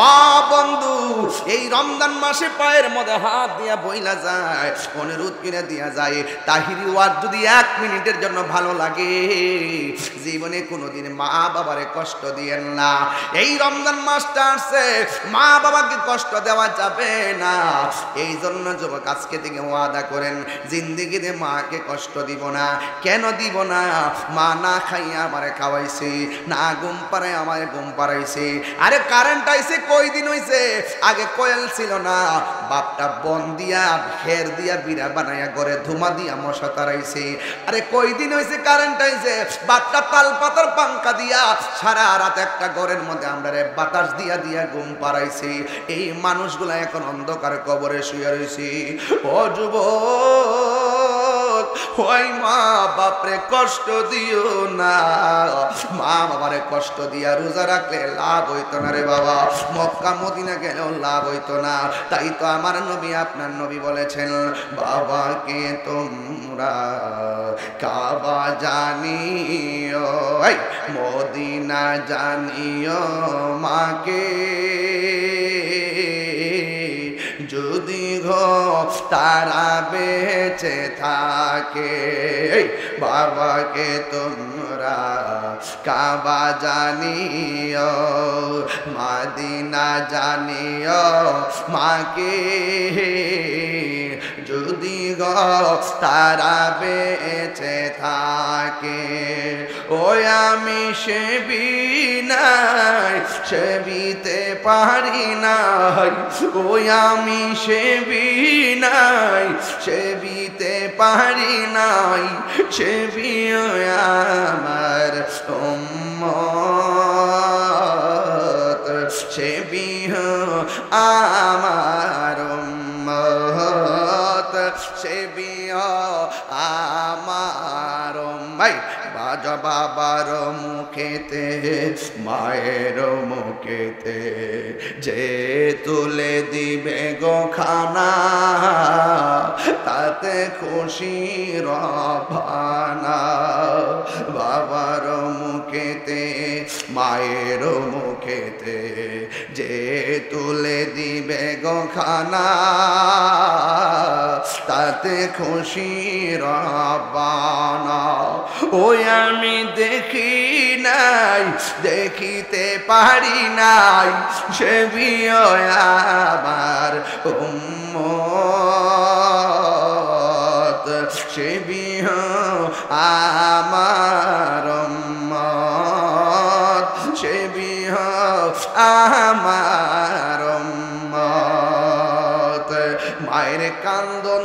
ও বন্ধু, এই রমজান মাসে পায়ের মধ্যে হাত দিয়া বইলা যায়, অনুরোধ কিনে দিয়া যায়, তাহিরি ওয়াজ যদি 1 মিনিটের জন্য ভালো লাগে, জীবনে কোনোদিন মা বাবারে কষ্ট দিয়েন না। এই রমজান মাসটা আসছে, মা বাবাকে কষ্ট দেওয়া যাবে না। এই জন্য যুবক আজকে থেকে ওয়াদা করেন, জিন্দেগিতে মাকে কষ্ট দিব না। কেন দিব না? মা না খাইয়া আমারে খাওয়াইছে, না ঘুম পাড়ায় আমারে ঘুম পাড়াইছে। আরে কারেন্ট আইছে কয়দিন হইছে, আগে কোয়েল ছিল না, বাপটা বন দিয়া খের দিয়া বিড়া বানাইয়া ঘরে ধুমা দিয়া মশা তাড়াইছে। আরে কয়দিন হইছে কারেন্ট আইছে, বাপটা তাল পাতার পাঙ্খা দিয়া সারা রাত একটা ঘরের মধ্যে আমরা বাতাস দিয়া দিয়া ঘুম পাড়াইছে। এই মানুষগুলা এখন অন্ধকার কবরে শুয়ে রয়েছে। ও যুবক, ওই মা বাপরে কষ্ট দিও না, মা বাবারে কষ্ট দিয়া রোজা রাখলে লাভ হইতো না রে বাবা, মক্কা মদিনা গেলেও লাভ হইতো না। তাই তো আমার নবী আপনার নবী বলেছেন, বাবাকে তোমরা কাবা জানিও, মদিনা জানিও, মাকে যদি গো তারা বেঁচে থাকে। বাবাকে তোমরা কাবা জানিও, মদিনা জানিও, মাকে যদি গো তারা বেঁচে থাকে। ওই আমি সেবি নাই, সেবিতে পারি নাই, ওই আমি সেবি নাই, সেবিতে পারি নাই, সেবি আমার উম্মত, সেবি আমার উম্মত, সেবি আমার ভাই। বাজা বাবার মুখেতে, মায়ের মুখেতে যে তুলে দিবে গো খানা, তাতে খুশির ভানা। বাবার মুখেতে, মায়ের মুখেতে যে তুলে দিবে গো খানা, তাতে খুশির ভানা। ওই আমি দেখি নাই, দেখিতে পারি নাই, সে আমার উম্মত, সে আমার উম্মত, সে সে বিহ আমার উম্মত। মায়ের কান্দন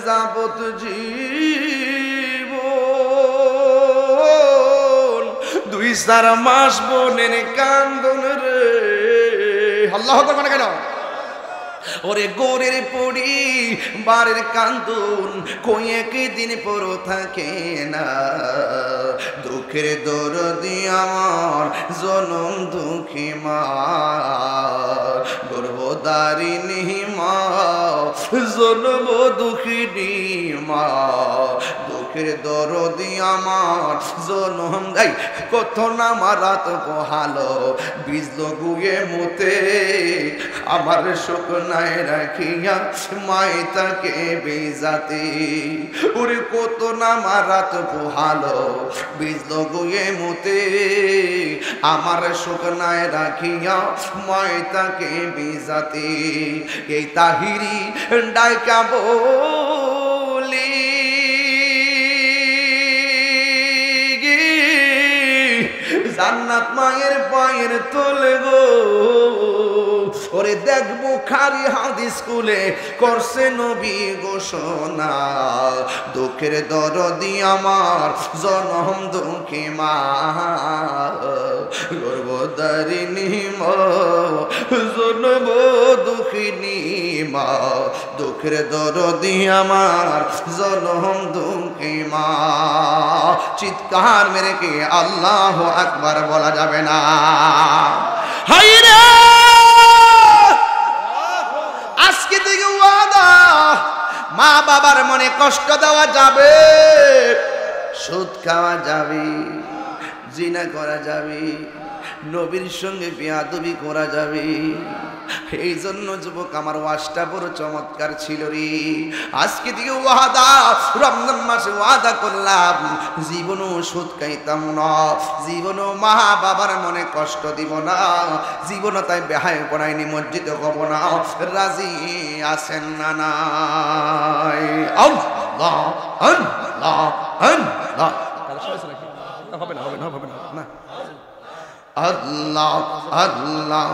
যাবত জীবন, 2-4 মাস বোনের কান্দন রে। আল্লাহু আকবার কেন? ওরে গোরের পড়ি বারের কান্দুন কই একদিন পর থাকে না। দুঃখের দরদি আমার জনম দুঃখী মা, গর্ভধারিণী মা, জনম দুঃখিনী মা। দুঃখের দরদি আমার জনম দেয় কত না মারাত পোহালো, বিজল গুয়ে মুতে আমার শোক নাই রাখিয়া মাই তাকে বেজাতে। ওরে কত না মারাত পোহালো, বিজল গুয়ে মুতে আমার শোক নাই রাখিয়া মাই তাকে বেজাতে। এই তাহিরি ডাইকা বলি জান্নাত মায়ের পায়ের তোলে গো। ওরে দেখবো খারি হাদিস স্কুলে করছে নবী ঘোষণা, দুঃখের দরদি আমার জনম দুঃখী মা, গর্ভধারিণী মা, জনম দুঃখিনী মা। দুঃখের দরদি আমার জনম দুঃখী মা। চিৎকার মেরে কে আল্লাহ আকবার বলা যাবে না? হায়রে আজকে থেকে ওয়াদা, মা বাবার মনে কষ্ট দেওয়া যাবে, সুদ খাওয়া যাবে, জিনা করা যাবে, নবীর সঙ্গে বেয়াদবি করা যাবে। এই জন্য যুবক আমার ওয়াজটা বড় চমৎকার ছিল রে। আজকে থেকে ওয়াদা, রমজান মাসে ওয়াদা করলাম জীবনও সুদ খাইতাম না, জীবনও মা বাবার মনে কষ্ট দিব না, জীবনও তাই বেহায় পড়াই নিমজ্জিত হব না। রাজি আছেন না নাই? আল্লাহ আল্লাহ আল্লাহ হবে না হবে না হবে না না। আল্লাহ আল্লাহ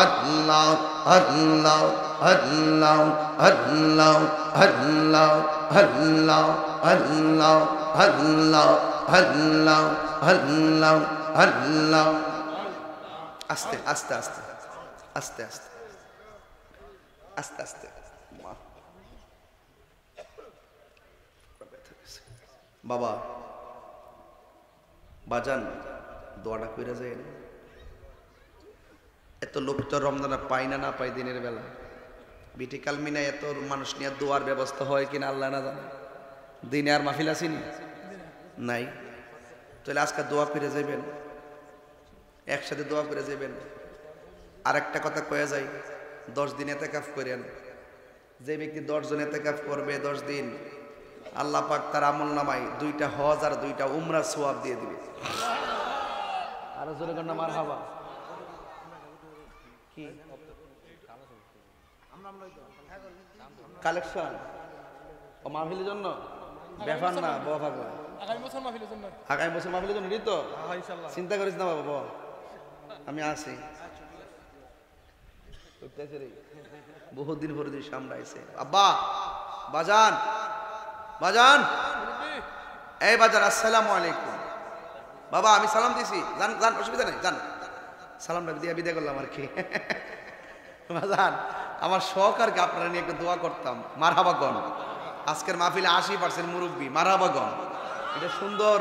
আল্লাহ আল্লাহ আল্লাহ আল্লাহ আল্লাহ আল্লাহ আল্লাহ আল্লাহ আল্লাহ আল্লাহ আল্লাহ। আস্তে আস্তে আস্তে আস্তে আস্তে আস্তে আস্তে। বাবা বাজান দোয়াটা কইরা যায় না। এত লোক তো রমজানে পাই না, না পাই দিনের বেলা। বিটি কালমিনা এত মানুষ নিয়ে দোয়ার ব্যবস্থা হয় কিনা আল্লাহ না জানে। দিনে আর মাহফিল আসেনি নাই, তাহলে আজকে দোয়া করে যাবেন, একসাথে দোয়া করে যাবেন। আর একটা কথা কয়ে যাই, 10 দিন এতেকাফ করেন। যে ব্যক্তি 10 জন এতেকাফ করবে 10 দিন, আল্লাহ পাক তার আমল নামায় 2টা হজ আর 2টা উমরা সওয়াব দিয়ে দিবে। আরো জোরে কর না মারহাবা। কি কালেকশন ও মাহফিলের জন্য ব্যাপার না, বাবা ভাগবা আগামী বছর মাহফিলের জন্য, আগামী বছর মাহফিলের জন্য তো ইনশাআল্লাহ। চিন্তা করিস না বাবা, আমি আছি। বহুত দিন পরে দিন সামনে আইছে। আব্বা বাজান বাজান, এই বাজার, আসসালামু আলাইকুম। বাবা আমি সালাম দিছি, জান জান, অসুবিধা নেই, জান। সালামটা দিয়ে বিদায় করলাম আর কি। বাজান আমার শখ আর কি আপনারা নিয়ে একটা দোয়া করতাম। মারহাবাগণ। আজকের মাহফিলে 80% মুরব্বী, মারহাবাগণ। এটা সুন্দর।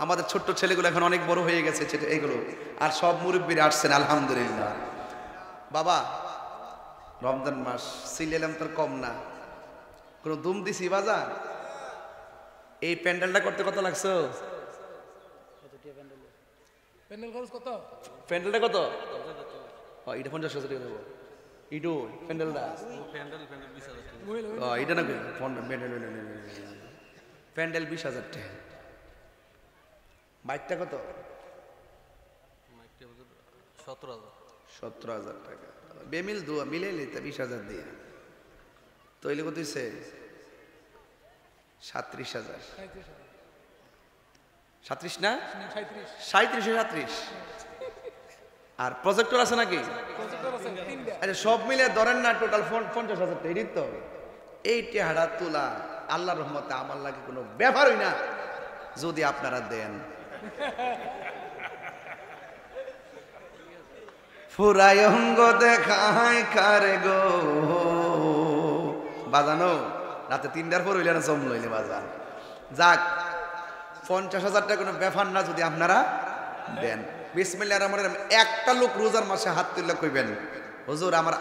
আমাদের ছোট্ট ছেলেগুলো এখন অনেক বড় হয়ে গেছে এইগুলো, আর সব মুরব্বীরা আসছেন আলহামদুলিল্লাহ। বাবা রমজান মাস সিলেলাম তোর কম না, কোনো দুম দিছি বাজার। এই প্যান্ডেলটা করতে কত লাগছে? প্যান্ডেলটা কত? এটা 50,000 টাকা দেবো। ইটু প্যান্ডেলটা এটা না, প্যান্ডেল 20,000 টাকা। বাইকটা কত? 17,000 টাকা। বেমিল দোয়া মিলে নিতে 20,000 দিয়ে তৈলে কত হয়েছে? 37,000। 37 না 37, আর প্রজেক্টর আছে নাকি? আরে সব মিলে ধরেন না টোটাল 50,000 টাকা, এটাই তো। এই টেহারা তোলা আল্লাহর রহমতে আমার লাগে কোনো ব্যাপারই না যদি আপনারা দেন। ফুরাই অঙ্গ দেখায় কারে গো বাজানো, রাতে 3টার পর হইলে না জম লইলে বাজান। যাক, 50,000 টাকা কোনো ব্যাপার না যদি আপনারা দেন। বিসমিল্লাহির রহমানির রহিম। একটা লোক রোজার মাসে হাত তুললে কইবেন, হুজুর আমার